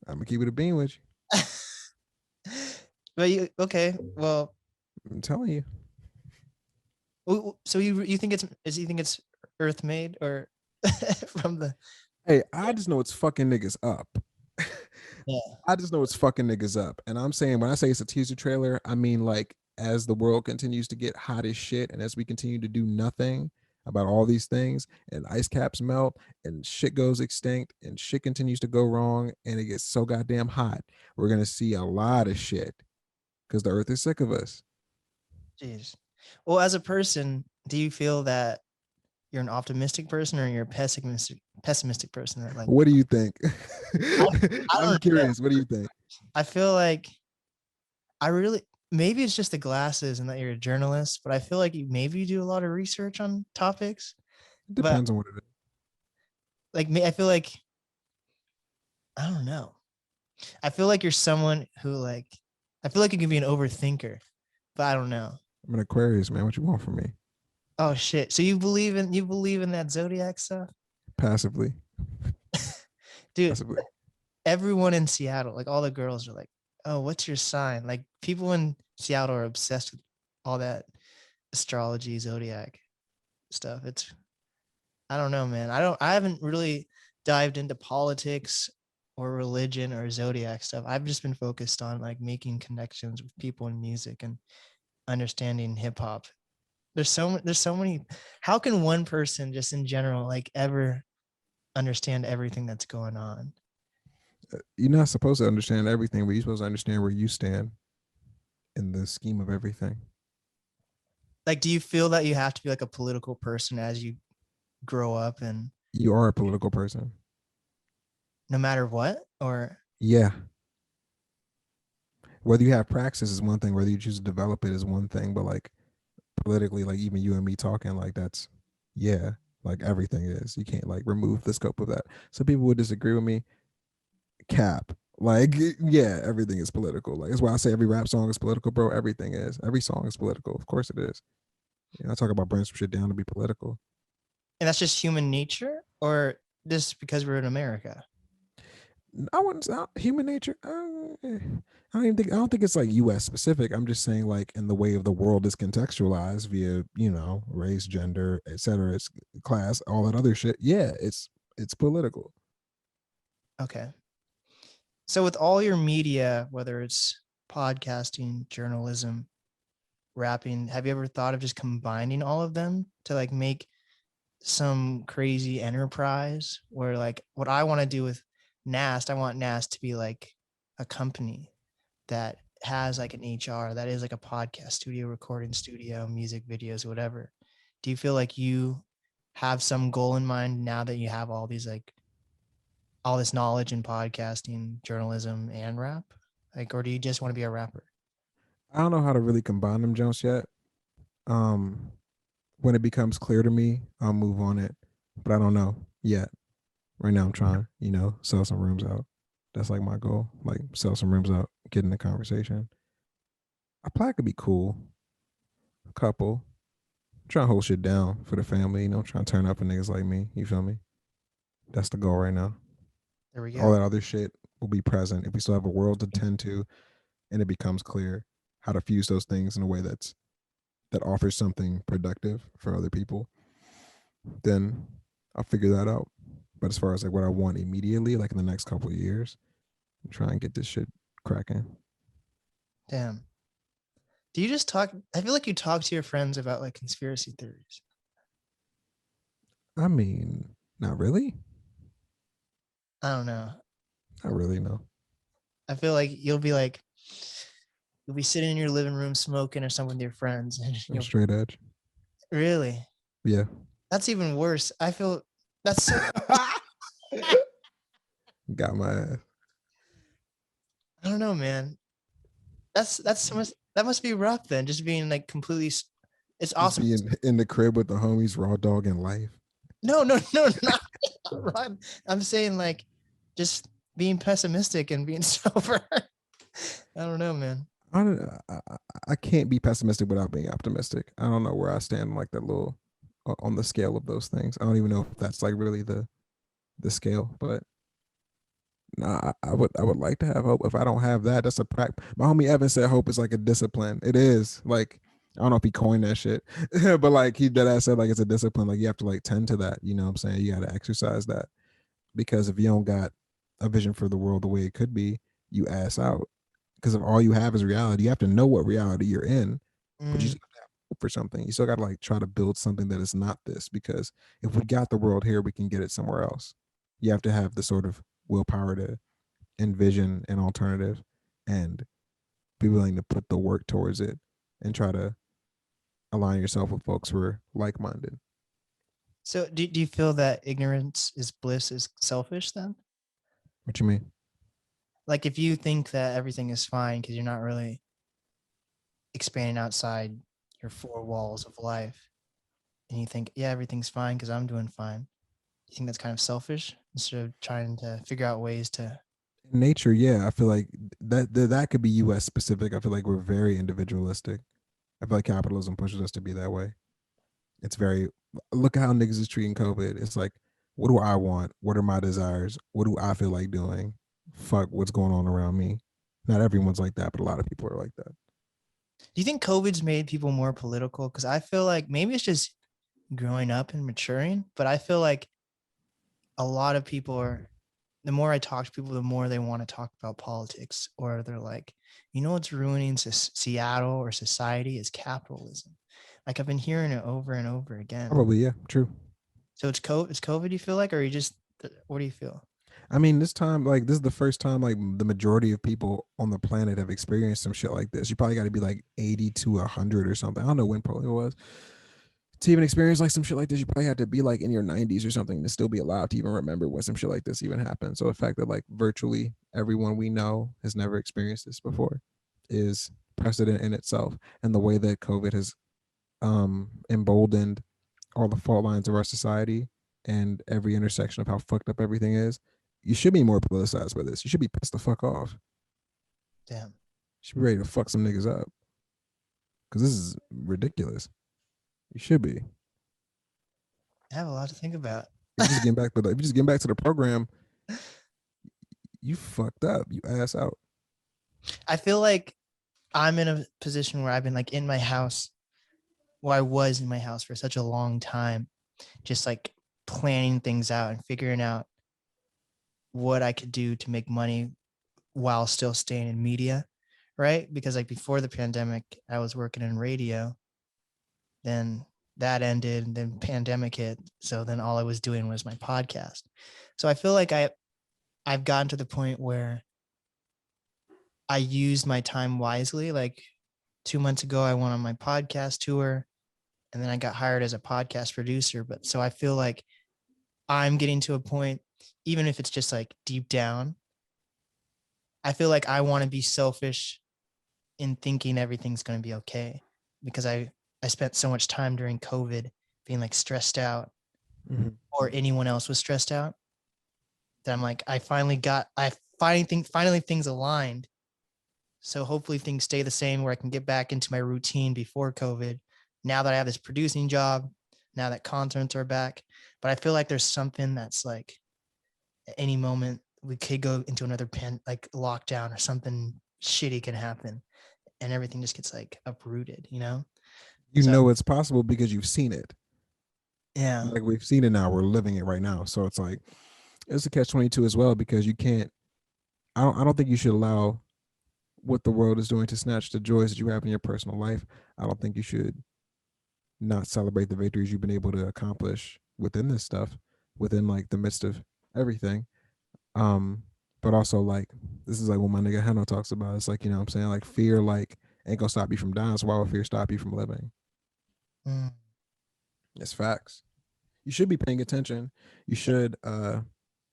I'm gonna keep it a bean with you. But okay, well, I'm telling you. so you think you think it's Earth made or from the Hey, I just know it's fucking niggas up. yeah. I just know it's fucking niggas up. And I'm saying when I say it's a teaser trailer, I mean like as the world continues to get hot as shit and as we continue to do nothing about all these things and ice caps melt and shit goes extinct and shit continues to go wrong and it gets so goddamn hot, we're gonna see a lot of shit because the earth is sick of us. Jeez. Well, as a person, do you feel that you're an optimistic person or you're a pessimistic person that like What do you think? I I'm don't know. curious. What do you think? I feel like I really maybe it's just the glasses and that you're a journalist, but I feel like maybe you do a lot of research on topics. It But depends on what it is. like me, I feel like I don't know. I feel like you're someone who like I feel like you can be an overthinker, but I don't know. I'm an Aquarius, man. What you want from me? Oh shit. So you believe in that zodiac stuff? Passively. Dude, Passively. everyone in Seattle, like all the girls are like, "Oh, what's your sign?" Like people in Seattle are obsessed with all that astrology, zodiac stuff. It's I don't know, man. I haven't really dived into politics or religion or zodiac stuff. I've just been focused on like making connections with people in music and understanding hip hop. There's so many. How can one person just in general like ever understand everything that's going on? You're not supposed to understand everything, but you're supposed to understand where you stand in the scheme of everything. Like, do you feel that you have to be like a political person as you grow up and You are a political person. no matter what? Or Yeah. Whether you have praxis is one thing, whether you choose to develop it is one thing, but like politically, like even you and me talking, like that's yeah, like everything is. You can't like remove the scope of that. Some people would disagree with me. Cap. Like, yeah, everything is political. Like that's why I say every rap song is political, bro. Everything is. Every song is political. Of course it is. You know, I talk about burning some shit down to be political. and that's just human nature or just because we're in America? I wouldn't say human nature. I don't think it's like U.S. specific. I'm just saying like in the way of the world is contextualized via race, gender, etc. It's class, all that other shit. Yeah, it's political. Okay. So with all your media, whether it's podcasting, journalism, rapping, have you ever thought of just combining all of them to like make some crazy enterprise where like what I want to do with NAST, I want NAST to be like a company that has like an HR that is like a podcast studio, recording studio, music videos, whatever. Do you feel like you have some goal in mind now that you have all these like all this knowledge in podcasting, journalism, and rap? Like, or do you just want to be a rapper? I don't know how to really combine them Jones yet. Um, when it becomes clear to me, I'll move on it. But I don't know yet. Right now, I'm trying, sell some rooms out. That's like my goal. Like sell some rooms out, get in the conversation. I probably could be cool. A couple. trying to hold shit down for the family, trying to turn up for niggas like me. You feel me? That's the goal right now. There we All go. that other shit will be present if we still have a world to tend to, and it becomes clear how to fuse those things in a way that offers something productive for other people. Then I'll figure that out. But as far as like what I want immediately, like in the next couple of years, try and get this shit cracking. Damn. Do you just talk? I feel like you talk to your friends about like conspiracy theories. I mean, not really. I don't know. Not really, no. I feel like you'll be sitting in your living room smoking or something with your friends, and I'm you'll straight edge. really. Yeah. That's even worse. I feel that's so. Got my ass. I don't know, man. That's so much. That must be rough then. Just being like completely. It's Just awesome. being in the crib with the homies, raw dog in life. No, no, no, not right. I'm saying like just being pessimistic and being sober. I don't know, man. I, don't, I can't be pessimistic without being optimistic. I don't know where I stand like that little on the scale of those things. I don't even know if that's like really the scale, but nah, I would like to have hope. If I don't have that, that's a practice. My homie Evan said hope is like a discipline. It is like I don't know if he coined that shit, but like he did. I said like it's a discipline. Like you have to like tend to that. You know what I'm saying? You got to exercise that because if you don't got a vision for the world the way it could be, you ass out. Because if all you have is reality, you have to know what reality you're in, but you Mm. still have to have hope for something. You still got to like try to build something that is not this. Because if we got the world here, we can get it somewhere else. You have to have the sort of willpower to envision an alternative and be willing to put the work towards it and try to align yourself with folks who are like-minded. So do you feel that ignorance is bliss is selfish then? What you mean? Like if you think that everything is fine because you're not really expanding outside your four walls of life and you think, yeah, everything's fine because I'm doing fine. You think that's kind of selfish instead of trying to figure out ways to. In nature, yeah, I feel like that could be U.S. specific. I feel like we're very individualistic. I feel like capitalism pushes us to be that way. It's very look at how niggas is treating COVID. It's like, what do I want? What are my desires? What do I feel like doing? Fuck what's going on around me. Not everyone's like that, but a lot of people are like that. Do you think COVID's made people more political? Because I feel like maybe it's just growing up and maturing, but I feel like a lot of people are, the more I talk to people, the more they want to talk about politics, or they're like, you know, what's ruining Seattle or society is capitalism. Like I've been hearing it over and over again. Probably, yeah, true. So it's COVID, you feel like, or you just, what do you feel? I mean, this time, like, this is the first time, like, the majority of people on the planet have experienced some shit like this. You probably got to be like 80 to 100 or something. I don't know when polio was. To even experience like some shit like this, you probably had to be like in your 90s or something to still be alive to even remember when some shit like this even happened. So the fact that like virtually everyone we know has never experienced this before is precedent in itself. And the way that COVID has emboldened all the fault lines of our society and every intersection of how fucked up everything is, you should be more politicized by this. You should be pissed the fuck off. Damn, You should be ready to fuck some niggas up because this is ridiculous. You should be. I have a lot to think about. If you just get back to the if you just get back to the program, you fucked up. You ass out. I feel like I'm in a position where I've been like in my house, well, I was in my house for such a long time, just like planning things out and figuring out what I could do to make money while still staying in media, right? Because like before the pandemic, I was working in radio, then that ended, and then pandemic hit. So then all I was doing was my podcast. So I feel like I've gotten to the point where I used my time wisely. Like 2 months ago, I went on my podcast tour and then I got hired as a podcast producer. But so I feel like I'm getting to a point, even if it's just like deep down, I feel like I want to be selfish in thinking everything's going to be okay because I spent so much time during COVID being like stressed out, Mm-hmm. or anyone else was stressed out, that I'm like, finally things aligned. So hopefully things stay the same where I can get back into my routine before COVID, now that I have this producing job, now that concerts are back. But I feel like there's something that's like at any moment we could go into another like lockdown, or something shitty can happen and everything just gets like uprooted, you know? You So know it's possible because you've seen it. yeah. Like we've seen it now. We're living it right now. So it's like it's a catch-22 as well because you can't. I don't think you should allow what the world is doing to snatch the joys that you have in your personal life. I don't think you should not celebrate the victories you've been able to accomplish within this stuff, within like the midst of everything. Um, but also like this is like what my nigga Heno talks about. It's like, you know what I'm saying? Like fear like ain't gonna stop you from dying. So why would fear stop you from living? Mm, It's facts. You should be paying attention. You should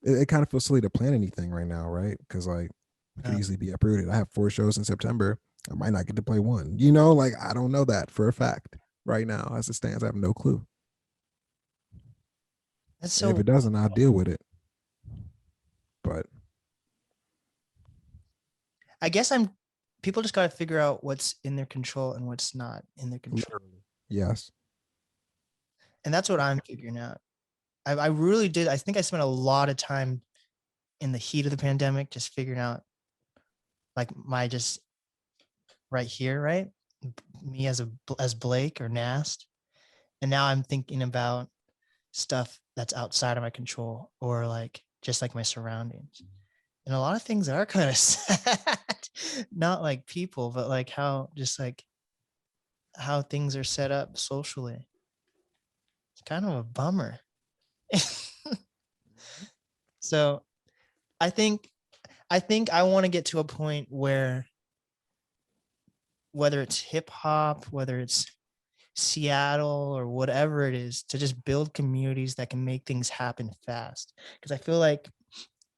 it kind of feels silly to plan anything right now, right? Because like it could yeah. easily be uprooted. I have 4 shows in September. I might not get to play one. You know, like I don't know that for a fact right now as it stands. I have no clue. That's And if so it doesn't, I'll deal with it. But I guess I'm people just got to figure out what's in their control and what's not in their control. literally, yes. And that's what I'm figuring out. I really did. I think I spent a lot of time in the heat of the pandemic just figuring out like my just right here, right? Me as Blake or Nast. And now I'm thinking about stuff that's outside of my control, or like just like my surroundings. And a lot of things are kind of sad. Not like people, but like how just like how things are set up socially. It's kind of a bummer. So I think I want to get to a point where whether it's hip hop, whether it's Seattle or whatever it is, to just build communities that can make things happen fast. Because I feel like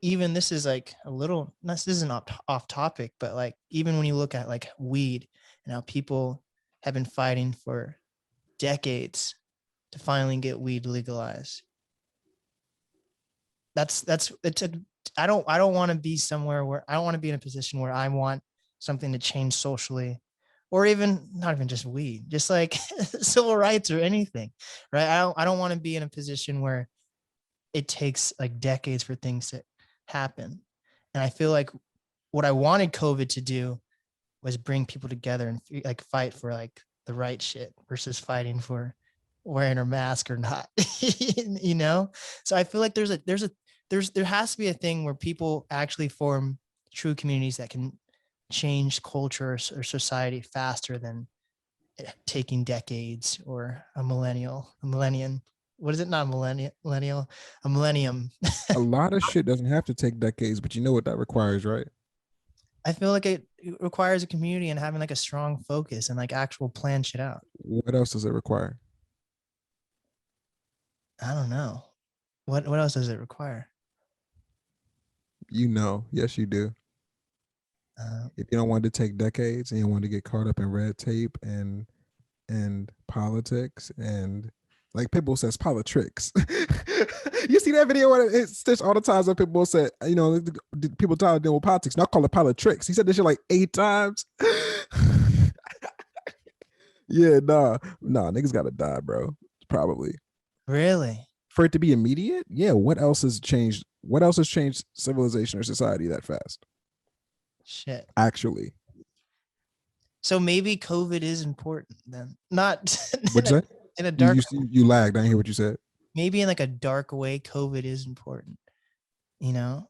even this is like a little, this isn't off topic, but like even when you look at like weed and how people have been fighting for decades to finally get weed legalized. That's it's a I don't want to be somewhere where I don't want to be in a position where I want something to change socially, or even not even just weed, just like civil rights or anything, right? I don't want to be in a position where it takes like decades for things to happen. And I feel like what I wanted COVID to do was bring people together and like fight for like the right shit versus fighting for wearing a mask or not. You know? So I feel like there has to be a thing where people actually form true communities that can change culture or society faster than taking decades or a millennium. What is it? Not millennial, a millennium. A lot of shit doesn't have to take decades, but you know what that requires, right? I feel like it requires a community and having like a strong focus and like actual plan shit out. What else does it require? I don't know. What else does it require? You know, yes, you do. Uh, If you don't want to take decades and you want to get caught up in red tape and politics and like Pitbull says politics. You see that video where it's Stitch all the times that Pitbull said, you know, people tired of dealing with politics. Now call it politics. He said this shit like 8 times. Yeah, nah, niggas gotta die, bro. Probably. really? For it to be immediate, yeah. What else has changed? What else has changed civilization or society that fast? Shit. Actually, So maybe COVID is important then. Not in what'd you say? in a You dark, you you lagged. I didn't hear what you said. maybe in like a dark way, COVID is important, you know?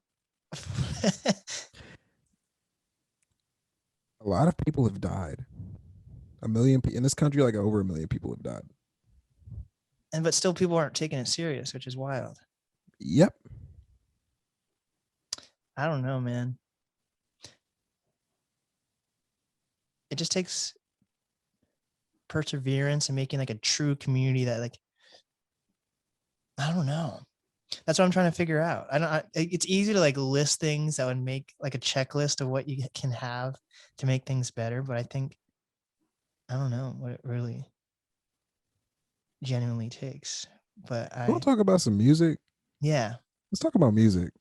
A lot of people have died. A million in this country, like over a million people have died. And but still people aren't taking it serious, which is wild. Yep. I don't know, man. It just takes perseverance and making like a true community that like I don't know. That's what I'm trying to figure out. It's easy to like list things that would make like a checklist of what you can have to make things better, but I think I don't know what it really genuinely takes. But You want to talk about some music? yeah, Let's talk about music.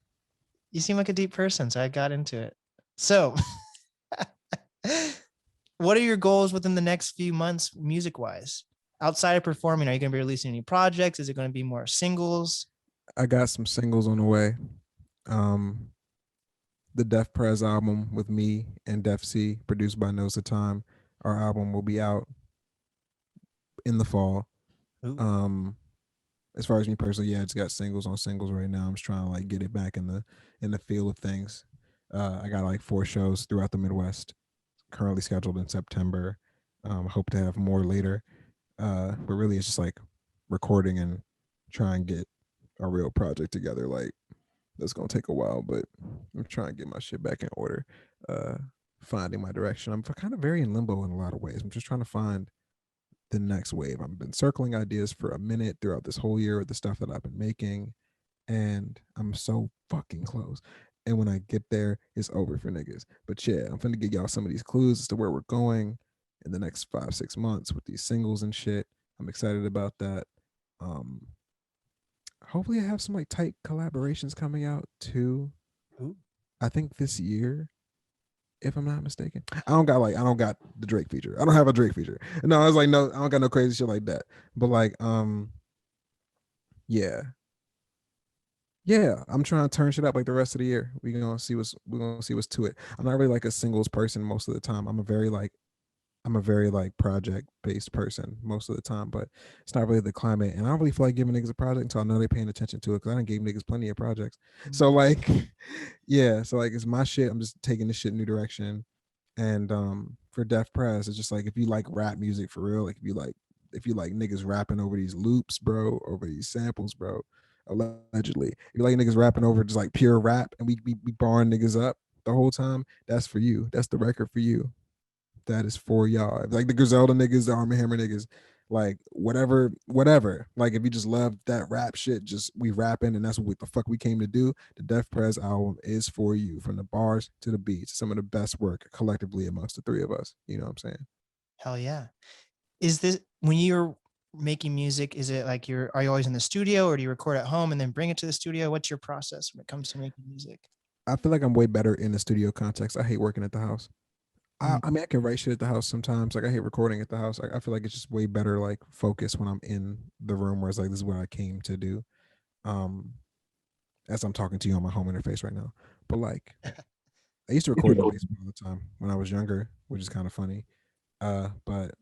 you seem like a deep person, so I got into it. So, what are your goals within the next few months, music wise? outside of performing, are you going to be releasing any projects? Is it going to be more singles? I got some singles on the way. Um, the Def Prez album with me and Def C, produced by Nose of Time. Our album will be out in the fall. Ooh. Um, as far as me personally, yeah, it's got singles on singles right now. I'm just trying to like get it back in the feel of things. I got like 4 shows throughout the Midwest, currently scheduled in September. Hope to have more later. But really, it's just like recording and try and get a real project together. Like that's gonna take a while, but I'm trying to get my shit back in order. Uh, Finding my direction. I'm kind of very in limbo in a lot of ways. I'm just trying to find the next wave. I've been circling ideas for a minute throughout this whole year with the stuff that I've been making, and I'm so fucking close. And when I get there, it's over for niggas. But yeah, I'm finna give y'all some of these clues as to where we're going in the next 5-6 months with these singles and shit. I'm excited about that. Um, Hopefully I have some like tight collaborations coming out too. Ooh. I think this year, if I'm not mistaken. I don't got the Drake feature. I don't have a Drake feature. No, I was like, no, I don't got no crazy shit like that. But like, yeah. Yeah, I'm trying to turn shit up like the rest of the year. We're gonna see what's to it. I'm not really like a singles person most of the time. I'm a very like project based person most of the time, but it's not really the climate. And I don't really feel like giving niggas a project until I know they're paying attention to it because I done gave niggas plenty of projects. Mm. So like, yeah, so like it's my shit. I'm just taking this shit in a new direction. And for Def Press, it's just like if you like rap music for real, like if you like niggas rapping over these loops, bro, over these samples, bro, allegedly. If you like niggas rapping over just like pure rap and we barring niggas up the whole time, that's for you. That's the record for you. That is for y'all. Like the Griselda niggas, the Arm& Hammer niggas, like whatever. Like if you just love that rap shit, just we rapping and that's what the fuck we came to do. The Def Prez album is for you, from the bars to the beats. Some of the best work collectively amongst the three of us. You know what I'm saying? Hell yeah. Is this when you're making music? Is it like are you always in the studio, or do you record at home and then bring it to the studio? What's your process when it comes to making music? I feel like I'm way better in the studio context. I hate working at the house. I, Mm. I mean, I can write shit at the house sometimes. Like I hate recording at the house. I feel like it's just way better, like focus when I'm in the room, where it's like this is what I came to do. Um, as I'm talking to you on my home interface right now. But like I used to record in the basement all the time when I was younger, which is kind of funny. But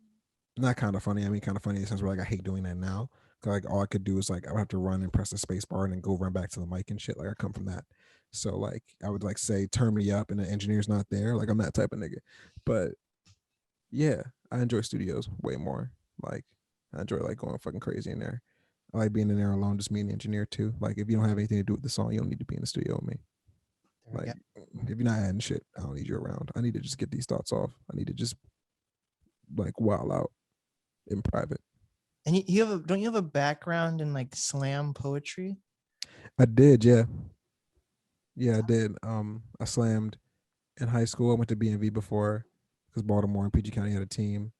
not kind of funny. I mean, kind of funny in the sense where like I hate doing that now. Cause like all I could do is like I would have to run and press the space bar and then go run back to the mic and shit. Like I come from that. So like I would like say turn me up and the engineer's not there. Like I'm that type of nigga. But yeah, I enjoy studios way more. Like I enjoy like going fucking crazy in there. I like being in there alone, just me and the engineer too. Like if you don't have anything to do with the song, you don't need to be in the studio with me. There we Like go. if you're not adding shit, I don't need you around. I need to just get these thoughts off. I need to just like wild out in private. And you have don't you have a background in like slam poetry? I did, yeah. Yeah, I did. I slammed in high school. I went to BNV before because Baltimore and PG County had a team.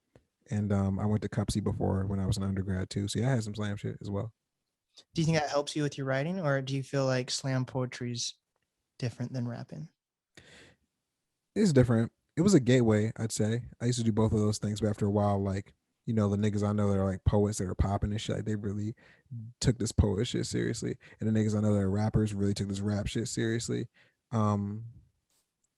And I went to Cupsy before when I was an undergrad too. So yeah, I had some slam shit as well. Do you think that helps you with your writing, or do you feel like slam poetry is different than rapping? It's different. It was a gateway, I'd say. I used to do both of those things, but after a while, like, the niggas I know that are like poets that are popping and shit, like they really took this poet shit seriously. And the niggas I know that are rappers really took this rap shit seriously. Um,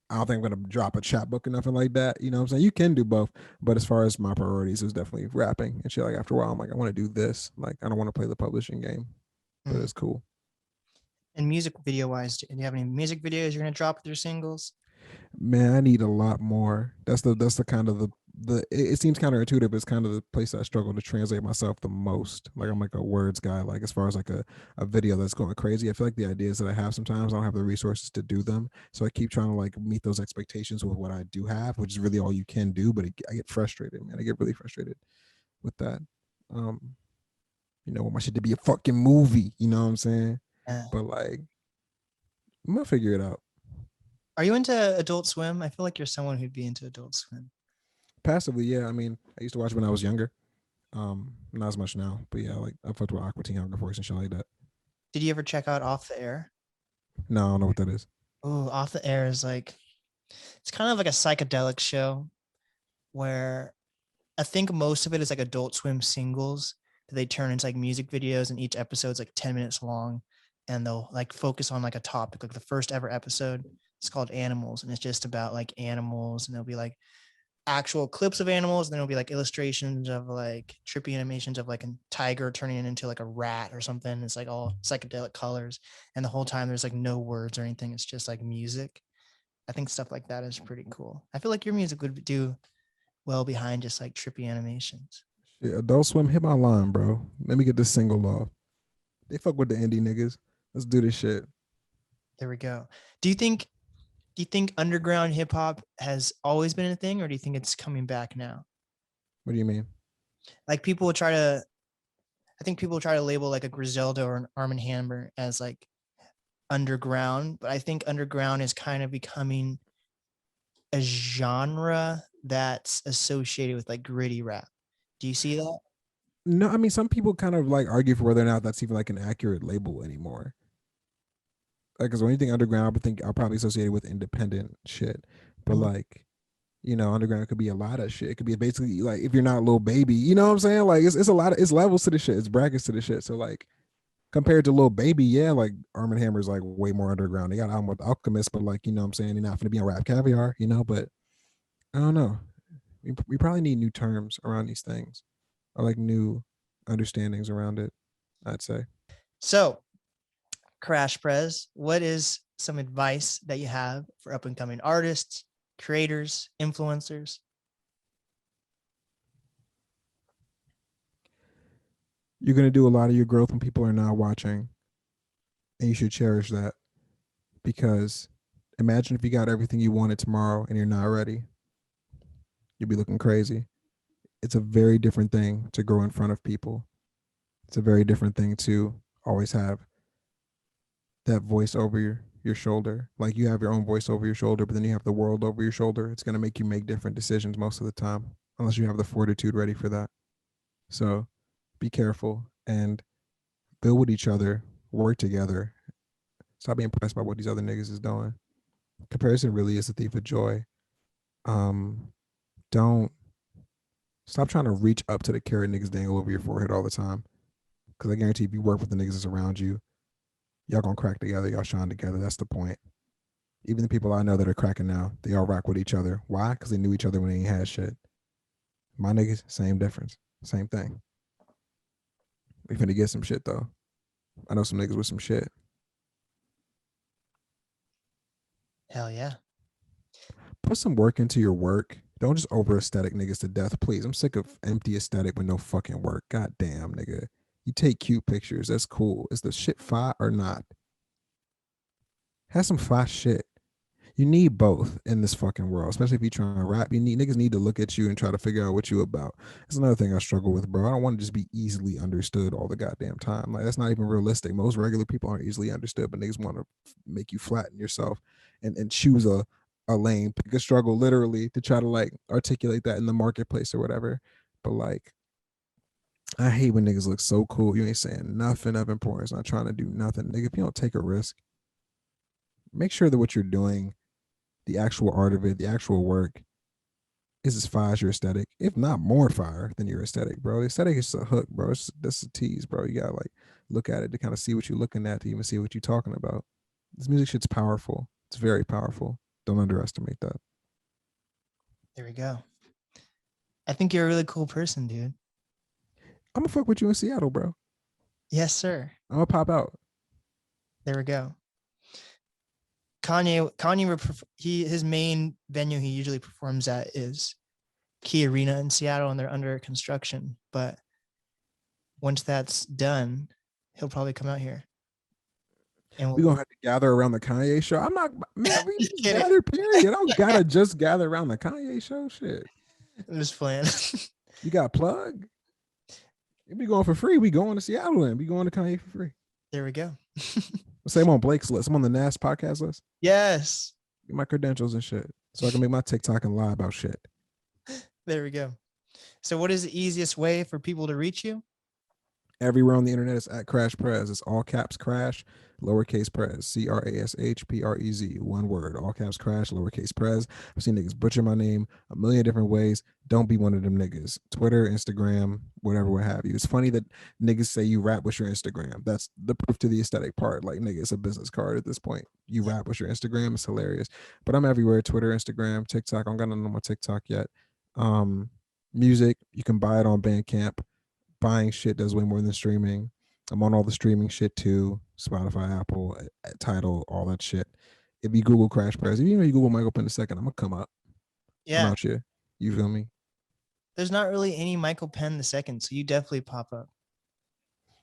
I don't think I'm gonna drop a chapbook or nothing like that. You know what I'm saying? You can do both, but as far as my priorities, it was definitely rapping and shit. Like after a while, I'm like, I want to do this. Like I don't want to play the publishing game, but Mm. it's cool. And music video wise, do you have any music videos you're gonna drop with your singles? Man, I need a lot more. That's the kind of it seems counterintuitive, but it's kind of the place I struggle to translate myself the most. Like I'm like a words guy. Like as far as like a video that's going crazy, I feel like the ideas that I have sometimes I don't have the resources to do them. So I keep trying to like meet those expectations with what I do have, which is really all you can do. But I get frustrated, man. I get really frustrated with that. Um, want my shit to be a fucking movie. You know what I'm saying? Uh, But like, I'm gonna figure it out. are you into Adult Swim? I feel like you're someone who'd be into Adult Swim. Passively, yeah. I mean, I used to watch when I was younger. Not as much now, but yeah, like I fucked with Aqua Teen Hunger Force and shit like that. Did you ever check out Off the Air? No, I don't know what that is. Oh, Off the Air is like it's kind of like a psychedelic show where I think most of it is like Adult Swim singles that they turn into like music videos, and each episode's like 10 minutes long, and they'll like focus on like a topic. Like the first ever episode, it's called Animals, and it's just about like animals, and there'll be like actual clips of animals, and then it'll be like illustrations of like trippy animations of like a tiger turning it into like a rat or something. It's like all psychedelic colors, and the whole time there's like no words or anything. It's just like music. I think stuff like that is pretty cool. I feel like your music would do well behind just like trippy animations. Shit, Adult Swim, hit my line, bro. Let me get this single off. They fuck with the indie niggas. Let's do this shit. There we go. Do you think underground hip hop has always been a thing, or do you think it's coming back now? What do you mean? Like people will try to, I think people try to label like a Griselda or an Arm& Hammer as like underground, but I think underground is kind of becoming a genre that's associated with like gritty rap. Do you see that? No, I mean some people kind of like argue for whether or not that's even like an accurate label anymore. Like, because when you think underground, I would think I'll probably associate it with independent shit. But Mhm. like, you know, underground could be a lot of shit. It could be basically like if you're not Lil Baby, you know what I'm saying? Like it's a lot of it's levels to the shit. It's brackets to the shit. So like compared to Lil Baby, yeah, like Arm& Hammer is like way more underground. They got an album with Alchemist, but like, you know what I'm saying? They're not gonna be on Rap Caviar, you know, but I don't know. We probably need new terms around these things or like new understandings around it, I'd say. So, CRASHprez, what is some advice that you have for up and coming artists, creators, influencers? You're gonna do a lot of your growth when people are not watching, and you should cherish that because imagine if you got everything you wanted tomorrow and you're not ready. You'd be looking crazy. It's a very different thing to grow in front of people. It's a very different thing to always have that voice over your shoulder. Like you have your own voice over your shoulder, but then you have the world over your shoulder. It's going to make you make different decisions most of the time, unless you have the fortitude ready for that. So be careful and build with each other, work together. Stop being impressed by what these other niggas is doing. Comparison really is a thief of joy. Um, don't stop trying to reach up to the carrot niggas dangle over your forehead all the time. Because I guarantee if you work with the niggas that's around you, y'all gonna crack together, y'all shine together. That's the point. Even the people I know that are cracking now, they all rock with each other. Why? Because they knew each other when they ain't had shit. My niggas, same difference. Same thing. We finna get some shit though. I know some niggas with some shit. Hell yeah. Put some work into your work. Don't just over aesthetic niggas to death, please. I'm sick of empty aesthetic with no fucking work. God damn, nigga. You take cute pictures. That's cool. Is the shit fire or not? Have some fire shit. You need both in this fucking world, especially if you're trying to rap. You need niggas need to look at you and try to figure out what you about. That's another thing I struggle with, bro. I don't want to just be easily understood all the goddamn time. Like that's not even realistic. Most regular people aren't easily understood, but niggas want to make you flatten yourself and choose a lane, pick a struggle literally to try to like articulate that in the marketplace or whatever. But like I hate when niggas look so cool. You ain't saying nothing of importance, not trying to do nothing. Nigga, if you don't take a risk, make sure that what you're doing, the actual art of it, the actual work, is as fire as your aesthetic, if not more fire than your aesthetic, bro. The aesthetic is a hook, bro. That's a tease, bro. You gotta like look at it to kind of see what you're looking at to even see what you're talking about. This music shit's powerful. It's very powerful. Don't underestimate that. There we go. I think you're a really cool person, dude. I'm gonna fuck with you in Seattle, bro. Yes, sir. I'm gonna pop out. There we go. Kanye, his main venue he usually performs at is Key Arena in Seattle, and they're under construction. But once that's done, he'll probably come out here. And We we'll gonna have to gather around the Kanye show. I'm not, man. We just just kidding. gather. Period. I don't gotta just gather around the Kanye show. Shit. I'm just playing. You got plug. If we going for free, we going to Seattle and we going to Kanye for free. There we go. Same on Blake's list. I'm on the NAST podcast list. Yes. Get my credentials and shit, so I can make my TikTok and lie about shit. There we go. So what is the easiest way for people to reach you? Everywhere on the internet is at CRASHprez. It's all caps Crash, lowercase prez, CRASHPREZ, one word, all caps Crash, lowercase prez. I've seen niggas butcher my name a million different ways. Don't be one of them niggas. Twitter, Instagram, whatever, what have you. It's funny that niggas say you rap with your Instagram. That's the proof to the aesthetic part. Like, nigga, it's a business card at this point. You rap with your Instagram. It's hilarious. But I'm everywhere: Twitter, Instagram, TikTok. I don't got nothing on my TikTok yet. Music, you can buy it on Bandcamp. Buying shit does way more than streaming. I'm on all the streaming shit too. Spotify, Apple, Tidal, all that shit. If you Google CRASHprez, even if you Google Michael Penn II, I'm gonna come up. I'm Yeah. out here. You feel me? There's not really any Michael Penn II, so you definitely pop up.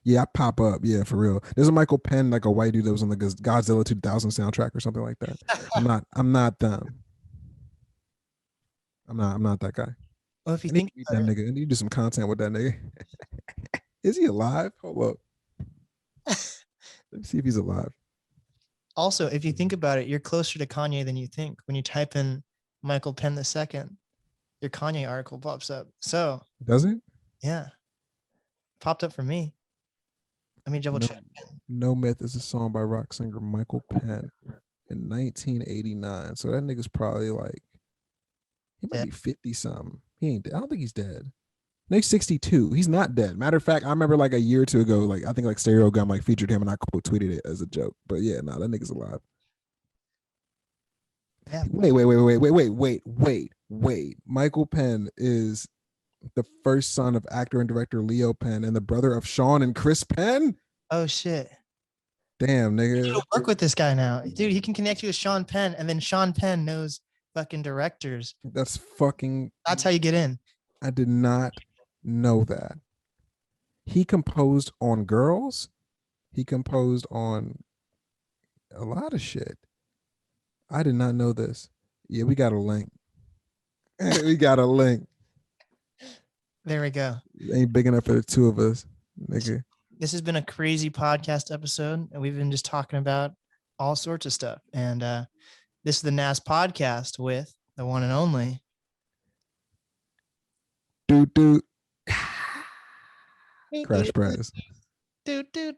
Yeah, I pop up. Yeah, for real. There's a Michael Penn, like a white dude that was on the Godzilla 2000 soundtrack or something like that. I'm not them. I'm not that guy. Well, if you I need think to meet about that it, nigga. I need to do some content with that nigga. Is he alive? Hold up. Let me see if he's alive. also, if you think about it, you're closer to Kanye than you think. When you type in Michael Penn II, your Kanye article pops up. So, Does it? yeah, popped up for me. Let me double check. No Myth is a song by rock singer Michael Penn in 1989. So that nigga's probably like, he might Yeah. be 50 something. He ain't dead. I don't think he's dead. Nigga's 62. He's not dead. Matter of fact, I remember like a year or two ago, like I think like Stereo Gum like featured him and I quote tweeted it as a joke. But yeah, nah, that nigga's alive. Yeah. Wait. Michael Penn is the first son of actor and director Leo Penn and the brother of Sean and Chris Penn. Oh shit. Damn, You nigga. need to work with this guy now, dude. He can connect you with Sean Penn, and then Sean Penn knows fucking directors. That's fucking. That's how you get in. I did not know that. He composed on Girls. He composed on a lot of shit. I did not know this. Yeah, we got a link. We got a link. There we go. Ain't big enough for the two of us, nigga. This has been a crazy podcast episode, and we've been just talking about all sorts of stuff. And this is the NAST podcast with the one and only Dude. CRASHprez. Dude.